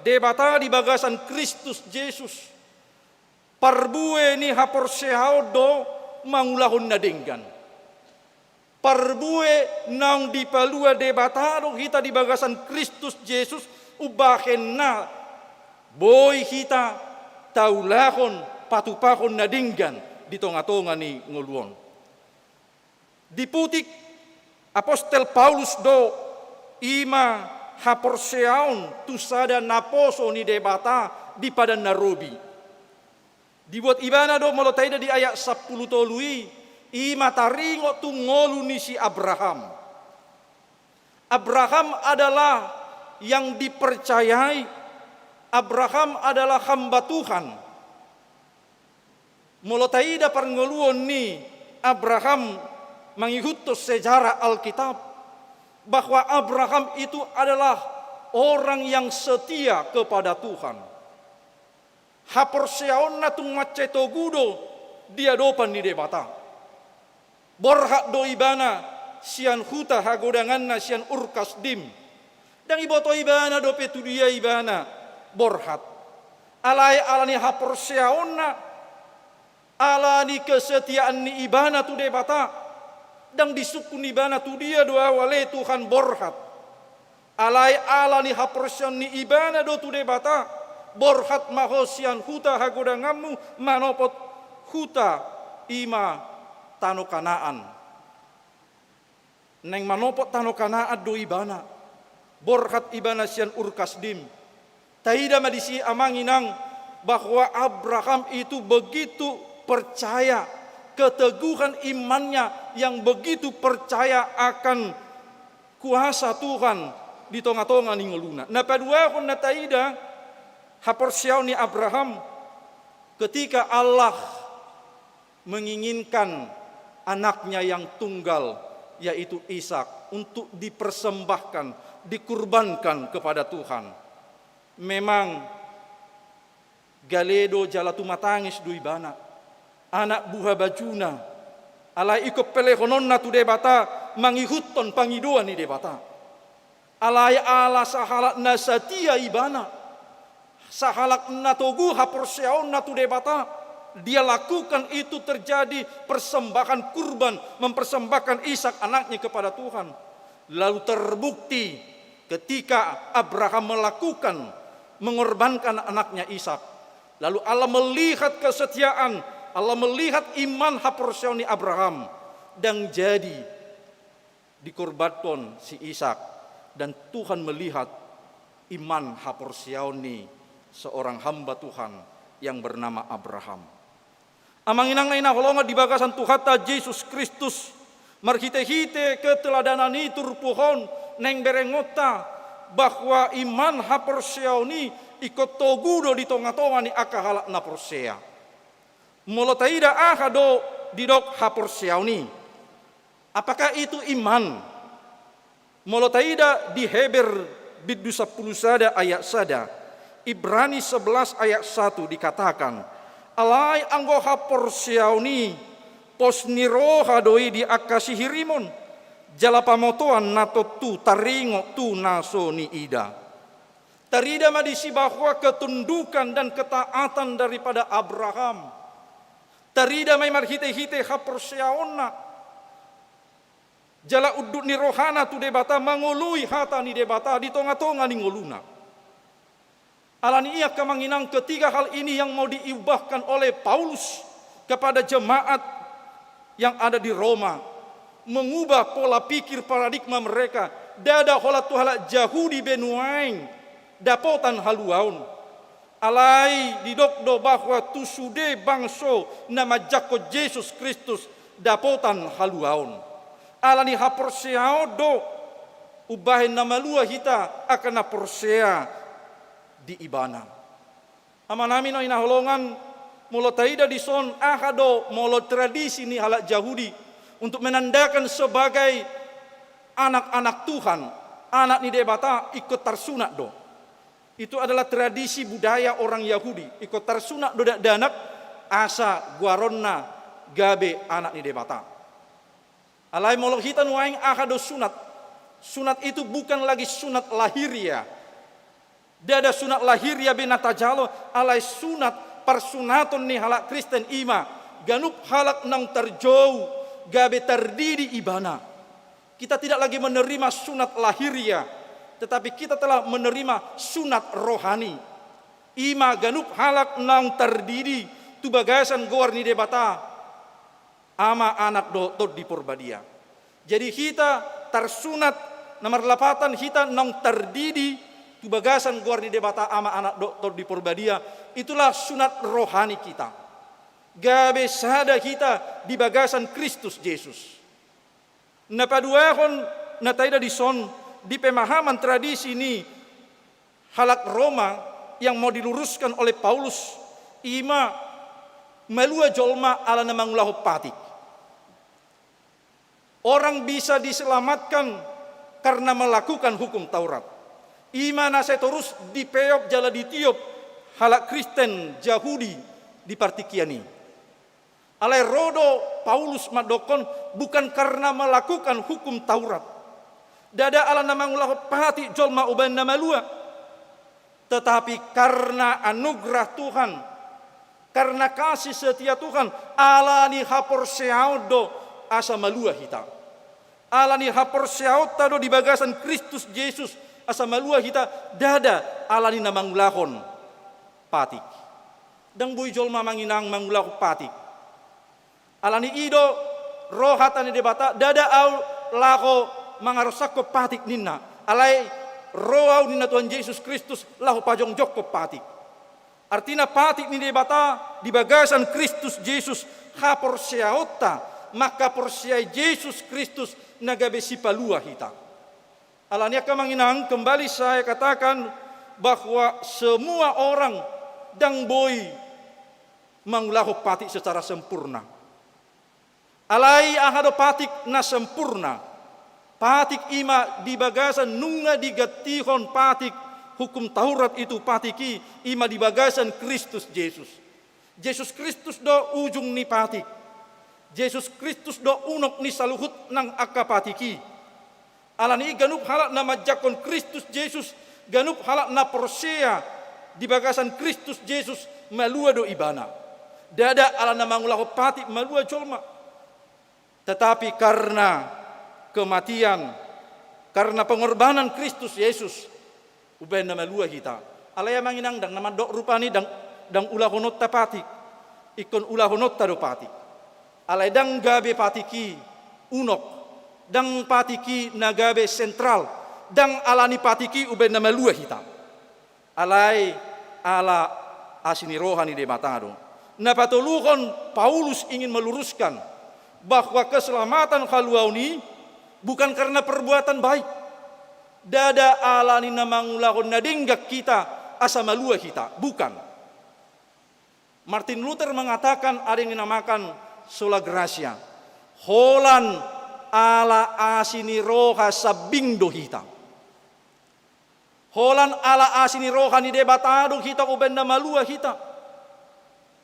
debata di bagasan Kristus Yesus. Perbue ni haporsehao do mangulahon nadinggan. Perbue nang dipalua debatado kita di bagasan Kristus Yesus ubahen na boy kita taulahon patupahon nadinggan di tonga-tonga ni nguluon. Diputik apostel Paulus do ima haporseaun tusada naposo ni debata di pada Narobi. Dibuat ibana do molotaida di ayat 10 tolui, ima taringo tu ngolu ni si Abraham. Abraham adalah yang dipercayai. Abraham adalah hamba Tuhan. Molotaida parngoluon ni Abraham mengikutus sejarah Alkitab bahwa Abraham itu adalah orang yang setia kepada Tuhan. Haporseaon na tung maceto gudo dia dopan ni debata. Borhak do ibana sian huta hagodangan na sian urkas dim. Dan iboto ibana do petu dia ibana borhat. Alai alani haporseaon na alani kesetiaan ni ibana tu debata. Dan disukun ibana tu dia doa wale Tuhan borhat. Alai alani haporseaon ni ibana do tu debata. Borhat mahosian huta hagodangamu manopot huta ima tano kanaan. Neng manopot tano kanaan do ibana. Borhat ibana sian urkasdim. Taida madisi amanginang bahwa Abraham itu begitu percaya, keteguhan imannya yang begitu percaya akan kuasa Tuhan di tonga-tonga ningeluna. Na padua kon na taida haporsiau ni Abraham ketika Allah menginginkan anaknya yang tunggal yaitu Ishak untuk dipersembahkan, dikurbankan kepada Tuhan. Memang galedo jalatu matangis du ibana anak buah bajuna alai iko pelehononna tu debata mangihuton pangidoan ni debata alai ala sahalat nasatia ibana sahalak natogu haporseaon natu debata dia lakukan itu terjadi persembahan kurban mempersembahkan Ishak anaknya kepada Tuhan. Lalu terbukti ketika Abraham mengorbankan anaknya Ishak. Lalu Allah melihat kesetiaan, Allah melihat iman haporsiauni Abraham, dan jadi dikorbankan si Ishak. Dan Tuhan melihat iman haporsiauni seorang hamba Tuhan yang bernama Abraham. Amanginang na inaholonga di bagasan Tuhata Yesus Kristus, marhite-hite keteladanan itur pohon neng berengota bahwa iman haporsiauni ikut togudo di tonga-tonga ni akahalak na porsea. Molotaida ahado didok haporsiauni. Apakah itu iman? Molotaida di Heber biddu 10 sada ayat sada. Ibrani 11 ayat 1 dikatakan, alai anggo haporsiauni pos niroha doi di akasi hirimon jala pamotoan nato tu taringo tu naso ni ida. Tarida madisi bahwa ketundukan dan ketaatan daripada Abraham. Tarida may marhite-hite haporsiaonna jala udut ni rohana tu debata mangului hata ni debata di tonga-tonga ni ngoluna. Alani ia kemanginang ketiga hal ini yang mau diubahkan oleh Paulus kepada jemaat yang ada di Roma, mengubah pola pikir paradigma mereka. Dada hola tuhala Yahudi benuain dapotan haluaun. Alai didokdo bahwa tu sude bangso nama jako Yesus Kristus dapotan haluaun. Alani haporseao do ubahin nama lua hita akan haporsea di ibana. Amanami no inaholongan molo taida dison ahado molo tradisi ni halak Yahudi untuk menandakan sebagai anak-anak Tuhan, anak ni debata ikut tarsunat do. Itu adalah tradisi budaya orang Yahudi. Ikut tarsunat do danak asa guaronna gabe anak ni debata. Alai molo hita nuaing ahado sunat. Sunat itu bukan lagi sunat lahiria. Dada sunat lahiria benata jalo alai sunat parsunaton ni halak Kristen ima ganup halak nang terjauh gabe terdiri ibana. Kita tidak lagi menerima sunat lahiria, tetapi kita telah menerima sunat rohani. Ima ganup halak nang terdiri tu bagasan goar ni debata ama anak do di porbadia. Jadi kita tersunat nomor 8 kita nang terdiri tu bagasan goar ni debata ama anak doktor di porbadia. Itulah sunat rohani kita. Gabe sada kita di bagasan Kristus Yesus. Napaduahon nataida dison di pemahaman tradisi ini halak Roma yang mau diluruskan oleh Paulus ima melua jolma ala namangulahu patik. Orang bisa diselamatkan karena melakukan hukum Taurat. Imana saya terus dipeok jala ditiup halak Kristen Yahudi di partikiani. Alai rodo Paulus madokon bukan karena melakukan hukum Taurat. Dada ala namangulah pati jolma uban namalua. Tetapi karena anugerah Tuhan, karena kasih setia Tuhan, alani haporseaudo asa malua hita. Alani haporseaudo di bagasan Kristus Yesus asa malua hita dada alani na mangulahon patik. Dang bui jolma manginang mangulahu patik. Alani ido rohatani debata dada au lako mangarosako patik ninna. Alai roau ninna Tuhan Yesus Kristus lahu pajong joko patik. Artinya patik ni debata di bagasan Kristus Yesus haporseauta maka porsiai Yesus Kristus nagabe sipalua hita. Alania kemanginang kembali saya katakan bahwa semua orang dang boy mangulahu patik secara sempurna. Alai ahado patik na sempurna. Patik ima di bagasan nunga digatihon patik hukum Taurat itu patiki ima di bagasan Kristus Yesus. Yesus Kristus do ujung ni patik. Yesus Kristus do unok ni saluhut nang akapatiki. Alani ganup halak nama jakon Kristus Yesus ganup halak na persea di bagasan Kristus Yesus malua do ibana. Dada ala nama ngulahu pati malua jolma. Tetapi karena kematian, karena pengorbanan Kristus Yesus uben nama lua kita alaya manginang dang nama dok rupani dang ulah honot tapati ikon ulah honot tado pati alay dang gabe patiki unok dang patiki nagabe sentral dang alani patiki uben nama lua kita alay ala asini rohani de matado na patuluhon Paulus ingin meluruskan bahwa keselamatan kaluauni bukan karena perbuatan baik. Dada alani namangulahon nadinggak kita asa malua kita. Bukan. Martin Luther mengatakan ada yang dinamakan sola gracia. Holan ala asini roha sabing dohita. Holan ala asini roha ni debatado kita ubenda malua kita.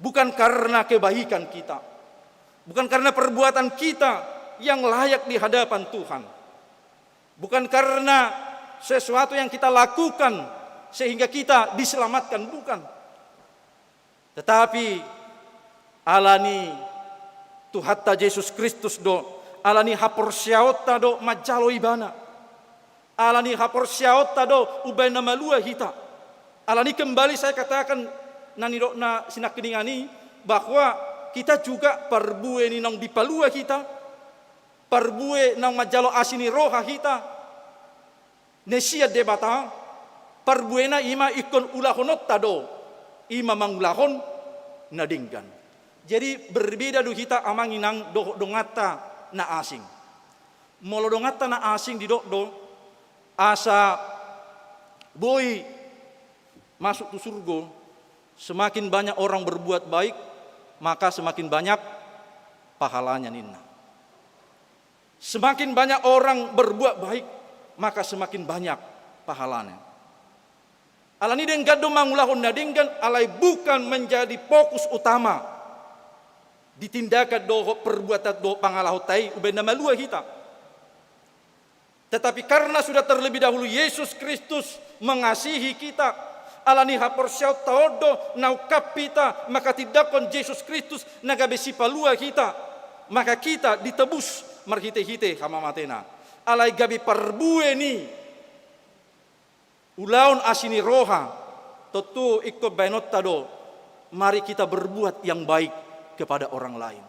Bukan karena kebaikan kita. Bukan karena perbuatan kita yang layak di hadapan Tuhan. Bukan karena sesuatu yang kita lakukan sehingga kita diselamatkan, bukan. Tetapi alani Tuhatta Yesus Kristus do, alani haporsiaota do majalo ibana. Alani haporsiaota do ubena malua hita. Alani kembali saya katakan nani do na sinakeningani bahwa kita juga perbue ni nang dipalua kita, perbue nang majalo asini roha kita, nesia debata, perbue na ima ikon ulahonot tado, ima mangulahon nadinggan. Jadi berbeda do kita amanginang dongata na asing. Molo dongata na asing di do asa boy masuk ke surga, semakin banyak orang berbuat baik, maka semakin banyak pahalanya ninna. Semakin banyak orang berbuat baik, maka semakin banyak pahalanya. Alani denggado mangulahon nadinggan alai bukan menjadi fokus utama di tindakan do perbuatan do pangalahotai ubenda malua kita. Tetapi karena sudah terlebih dahulu Yesus Kristus mengasihi kita, alani haporsiau taodo naukapita, maka tidakon Yesus Kristus nagabesi palua kita, maka kita ditebus marhite-hite hama matena. Alai gabi parbue ni ulaun asini roha totu ikut bainot tado, mari kita berbuat yang baik kepada orang lain.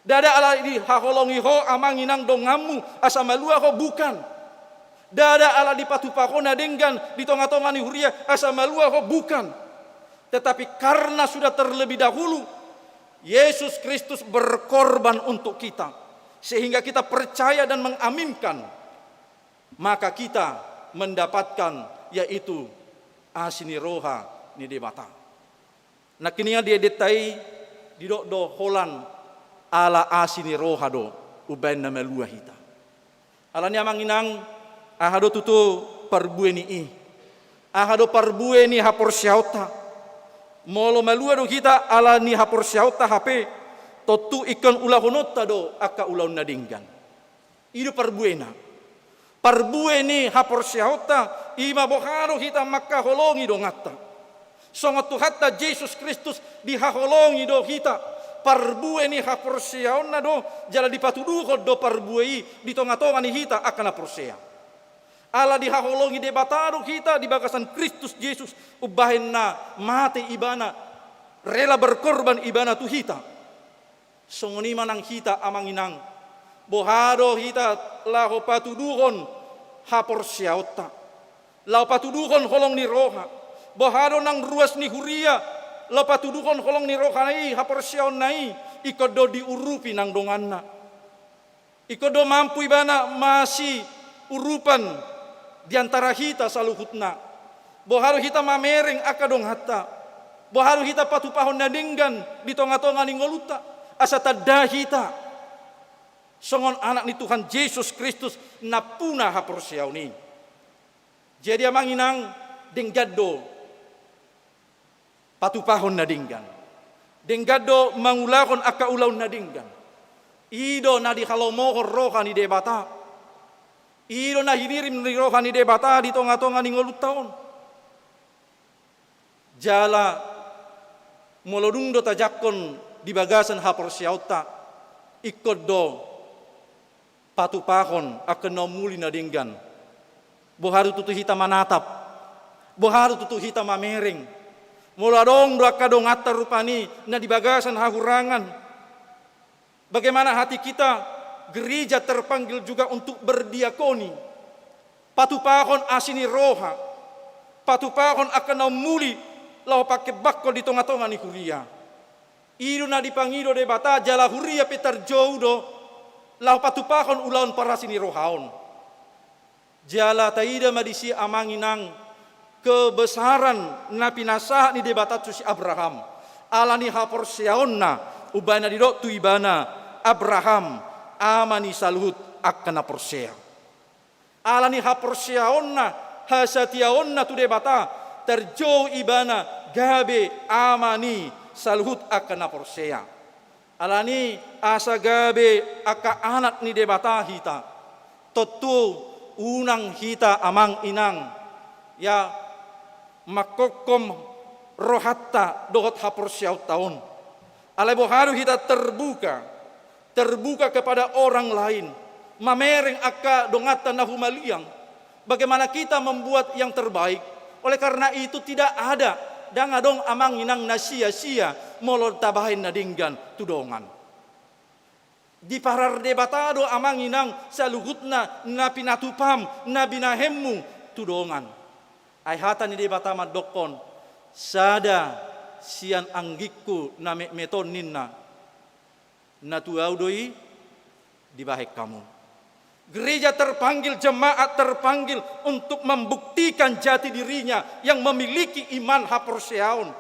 Dada alai di haholongi ho amanginang dongamu asamalua ho bukan. Dada ala di patupako nadenggan di tonga-tonga ni huria asa malua ho bukan. Tetapi karena sudah terlebih dahulu Yesus Kristus berkorban untuk kita, sehingga kita percaya dan mengaminkan, maka kita mendapatkan yaitu asini roha ni debata. Nah kini dia detai di do holan ala asini roha do ubain na melua hita. Alanya manginang ahado tutu parbue ni ahado parbue ni haporsiauta molo malua do kita ala ni haporsiauta hape totu ikan ulahonota do aka ulah nadinggan ido parbuena parbue ni haporsiauta ima boharo kita maka holongi do ngata songot Tuhatta Yesus Kristus di haholongi do kita parbue ni haporsiauna do jala dipatuduho do parbue di tonga-tonga ni hita akan haporsea. Allah dihaholongi debataro kita di bagasan Kristus Yesus ubahin na mati ibana rela berkorban ibana tu hita songoni manang hita amanginang bohado hita laho patuduhon haporsiauta lao patuduhon holong ni roha bohado nang ruas ni huria lao patuduhon holong ni roha nai haporsiaun nai ikodo diurupi nang donganna ikodo mampu ibana masih urupan di antara hita saluhutna. Boharu hita mamereng akadong hatta. Boharu hita patupahon nadinggan di tonga-tonga ningoluta. Asa tada hita. Songon anak ni Tuhan Yesus Kristus napuna haporsiaw ni. Jadi amanginang denggado patupahon nadinggan. Denggado mangulahon akaulaw nadinggan. Ido na di halomohor roha ni debata. Iro na hinirim ni rohani debata di tonga-tonga ni ngolutaon. Jala molodungdo tajakon di bagasan haporsiauta ikut do patupahon akan nomuli nadinggan Boharu tutu hita manatap, boharu tutu hita mamereng. Mula dong doa kadong atar rupani na di bagasan hahurangan. Bagaimana hati kita, gereja terpanggil juga untuk berdiakoni. Patupahon asini roha, patupahon akan namuli lau pakai bakko di tonga-tonga ni huria. Idu na dipangido de bata jala huria petar jodo lau patupahon ulaun parasini rohaon. Jala taida madisi amanginang kebesaran na pinasah ni debatat susi Abraham. Alani hapor siaonna ubana didok tu ibana Abraham amani saluhut akana porsea. Alani hapor siaonna hasatiaonna tu debata terjauh ibana gabe amani saluhut akana porsea. Alani asa gabe aka anak ni debata hita. Totu unang hita amang inang ya makokom rohatta dohot hapor siaut tahun. Alai boharu kita terbuka kepada orang lain. Mamereng aka dongata nahumaliang. Bagaimana kita membuat yang terbaik. Oleh karena itu tidak ada dangadong amang inang na sia-sia molor tabahin na dinggan tudongan. Di parar debatado amang inang saluhutna na pinatupam na binahemmu tudongan. Ay hata ni debata madokon sada sian anggikku na meton ninna na tuaudoi dibahek kamu. Gereja terpanggil, jemaat terpanggil untuk membuktikan jati dirinya yang memiliki iman haporseaun.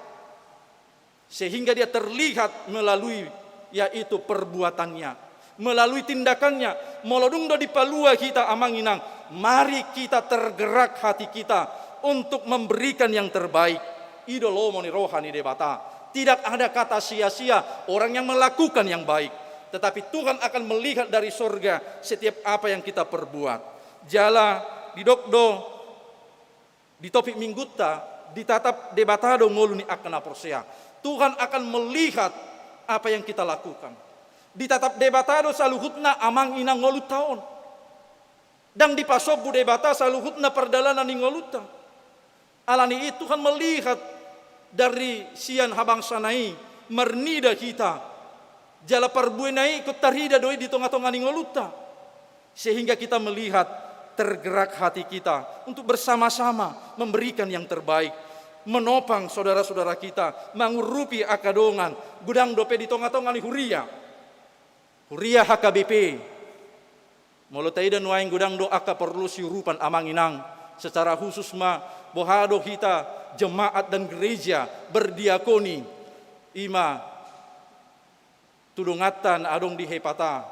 Sehingga dia terlihat melalui yaitu perbuatannya, melalui tindakannya. Molodung do dipalua kita amanginang, mari kita tergerak hati kita untuk memberikan yang terbaik. Idolomoni rohani debata. Tidak ada kata sia-sia orang yang melakukan yang baik. Tetapi Tuhan akan melihat dari sorga setiap apa yang kita perbuat. Jala di dokdo, di topik mingguta, ditatap debatado ngoluni akana porsea. Tuhan akan melihat apa yang kita lakukan. Ditatap debatado saluhutna amang inang ngolut taon. Dan di pasobu debata saluhutna perdalanan ni ngoluta. Alani itu Tuhan melihat dari sian habang sanai mernida kita. Jala parbuenai ikut tarhida doi di tengah-tengah ningoluta. Sehingga kita melihat tergerak hati kita untuk bersama-sama memberikan yang terbaik. Menopang saudara-saudara kita. Mengurupi akadongan. Gudang dope di tengah-tengah ni huria. Huria HKBP. Molotai dan waing gudang do aka perlu siurupan amanginang. Secara khusus bohado kita jemaat dan gereja berdiakoni. Ima tudungatan adong di hepata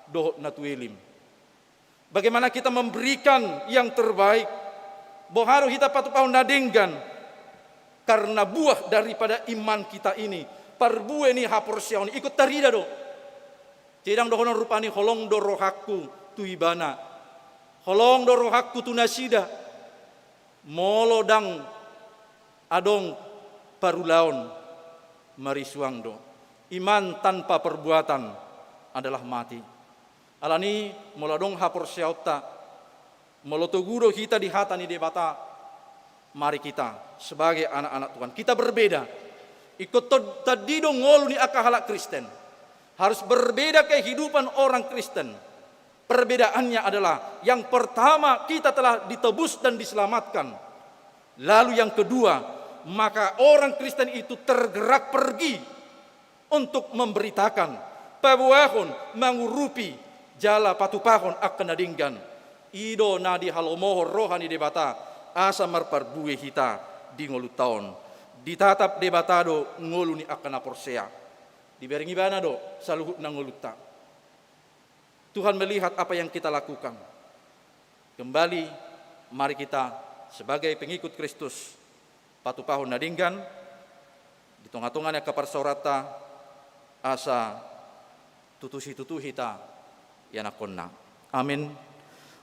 dohot natuelim. Bagaimana kita memberikan yang terbaik. Boharu kita patupau nadenggan. Karena buah daripada iman kita ini. Parbue ni haporsiaun ikut tarida do. Tidang dohono rupani holong do rohaku tuibana. Holong do rohaku tunasida. Molodang adong parulaon marisuang do. Iman tanpa perbuatan adalah mati. Alani moladong hapor siauta molotoguro kita di hata ni debata. Mari kita sebagai anak-anak Tuhan kita berbeda. Ikut tadi dong ngolu ni akahalak Kristen. Harus berbeda kehidupan orang Kristen. Perbedaannya adalah yang pertama kita telah ditebus dan diselamatkan. Lalu yang kedua, maka orang Kristen itu tergerak pergi untuk memberitakan pabuahon mengurupi jala patupahon akan nadinggan. Ido nadi halomohor rohani debata asa marparbue hita di ngolut tahun. Ditatap debatado ngoluni akan aporsea. Diberingi bana do saluhut na ngoluta. Tuhan melihat apa yang kita lakukan. Kembali mari kita sebagai pengikut Kristus patupahon nadinggan di tengah-tengahnya kaparsaurata asa tutuhi ta yanakonna. Amin.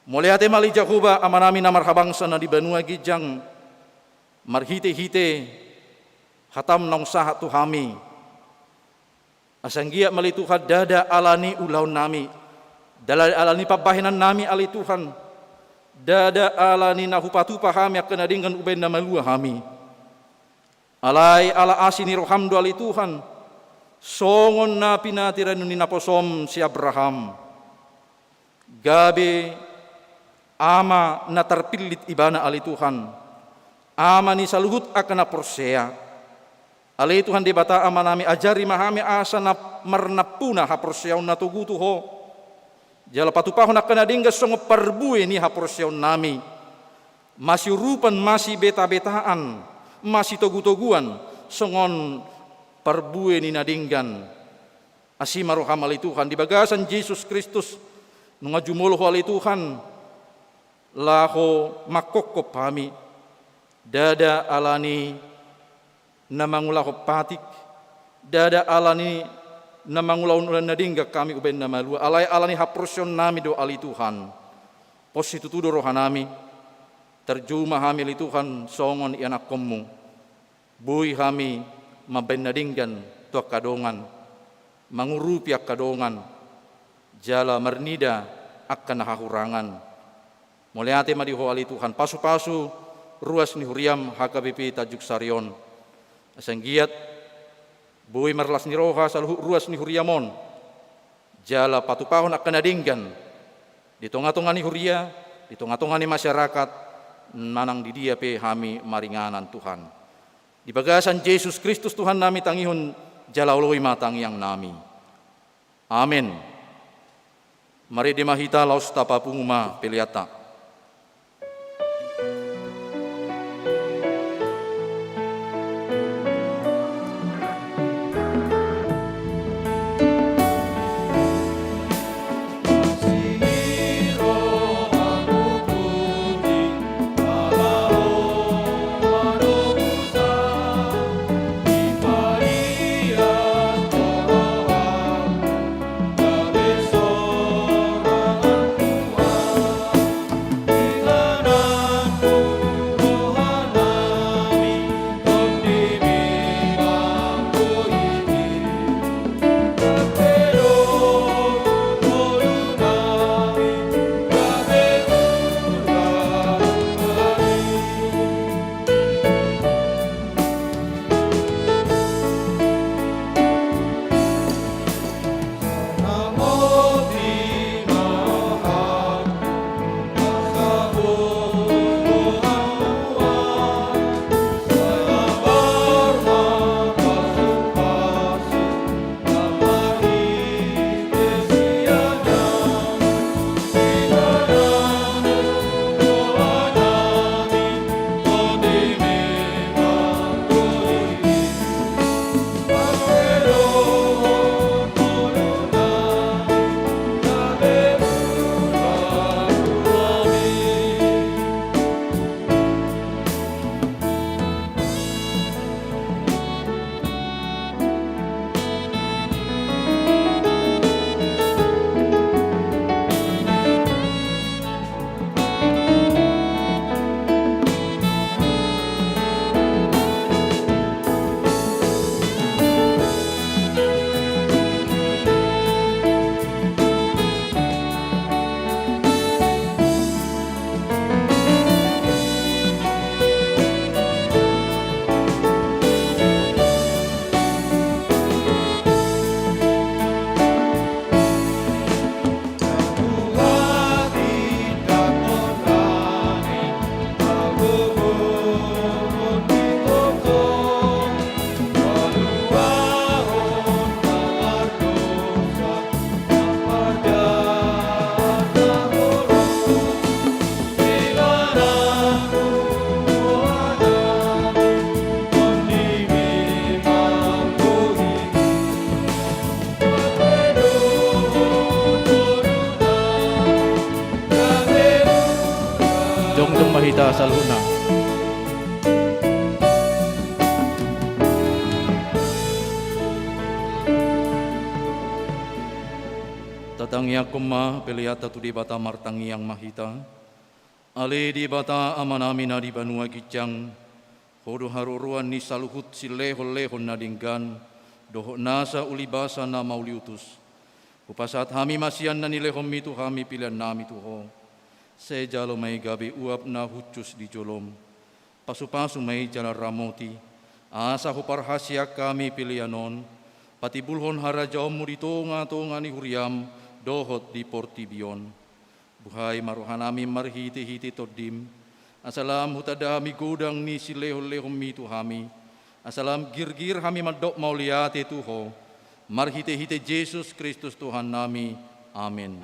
Muliate mali Jahuba amanami namar habangsa na di Banua Gijang marhite-hite hatam nong sahat tuhami asanggia mali Tuhan dada alani ulaun nami dalai alani pabahinan nami ali Tuhan dada alani nahupatu pahami akan adingan uben nama lua hami. Alai ala asini rohamdu ali Tuhan, songon na pinatiran ni naposom si Abraham. Gabe ama na terpilit ibana ali Tuhan, ama ni saluhut akan na porsea. Ali Tuhan di bata ama nami ajari mahami asa na marnapuna ha porseaun na tugutu ho. Jala patupahon akan adingga songo parbue ni ha porseaun nami. Masih rupan masih beta-betaan, masih togu-toguan songon parbue ni nadinggan. Asima roham ali Tuhan di bagasan Yesus Kristus nungajumuluh ali Tuhan laho makokop kami dada alani namangulah patik dada alani namangulah ulan nadingga kami uben nama lua alai alani haprosion nami do ali Tuhan positu tudo rohanami terjuma hami li Tuhan songon ianak komu bui hami maben nadinggan tuak kadongan mangurupi ak kadongan jala mernida akan hahurangan muliate madiho ali Tuhan pasu-pasu ruas ni huriam HKBP tajuk sarion asanggiat bui marlas ni roha saluhu ruas ni huriamon jala patupahon akan adinggan di tonga-tonga ni huria di tonga-tonga ni masyarakat manang di dia pe hami maringanan Tuhan di bagasan Yesus Kristus Tuhan nami tangihun jala uloi matang yang nami amin. Mari dimahita laus tapapunguma peliata. mahita salhuna. Tatangya kuma peliata tu di bata martangi yang mahita. Ale di bata amanamina di banua gijang. Hodo haruruan ni saluhut si lehon nadinggan. Doho nasa ulibasa na mauliutus. Upasat hami masian na nilehom itu hami pilihan nami tuho. Sejalo may gabi uap na hucus di jolom. Pasu-pasu may jalan ramoti. Asa huparhasya kami pilianon. Patibulhon harajaom di tonga-tonga ni huriam. Dohot di portibion. Buhay maruhanami marhiti-hiti todim. Asalam hutadami godang ni silehol-lehom mitu hami. Asalam gir-gir hami madok mauliate tuho. Marhite-hite Yesus Kristus Tuhan nami. Amin.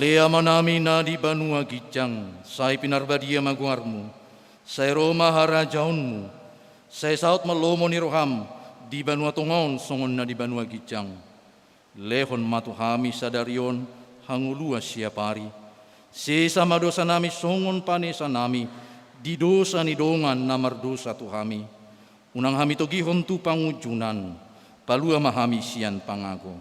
Alea manami na di Banua Gijang, sai pinarbadia maguarmu, sai Roma harajaunmu, sai saut melomo ni roham, di Banua Tongon songon na di Banua Gijang. Lehon matuhami sadarion, hangulua siapari. Sesama dosa nami songon panesa nami, di dosa ni dongan namar dosa tuhami. Unang hami togihon tu pangujunan, palua mahami sian pangago.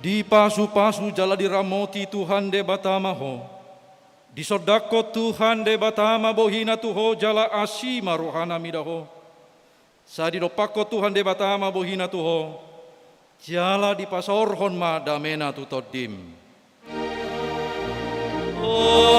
Di pasu-pasu jala diramoti Tuhan de batamaho. Di sodako Tuhan de batama bohina tuho jala asima rohana midaho. Sa di dopako Tuhan de batama bohina tuho. Jala di pasorhon ma damena tutodim. Amen.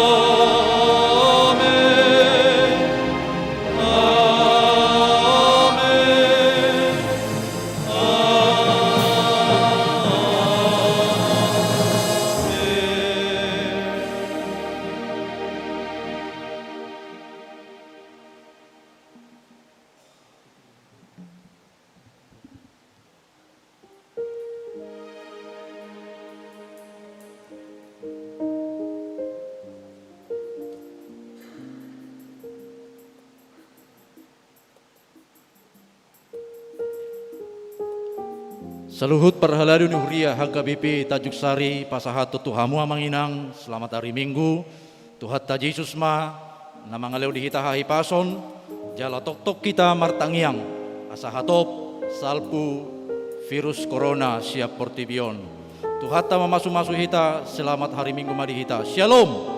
Saluhut perhaladu ni huria HKBP Tajuk Sari pasahat tuhamu amanginang selamat hari Minggu Tuhat ta Yesus ma namangaleu dihitahahi pason jala tok-tok kita martangiang asahatop salpu virus corona siap portibion Tuhat ta mamasu-masu hita selamat hari Minggu madihita Shalom.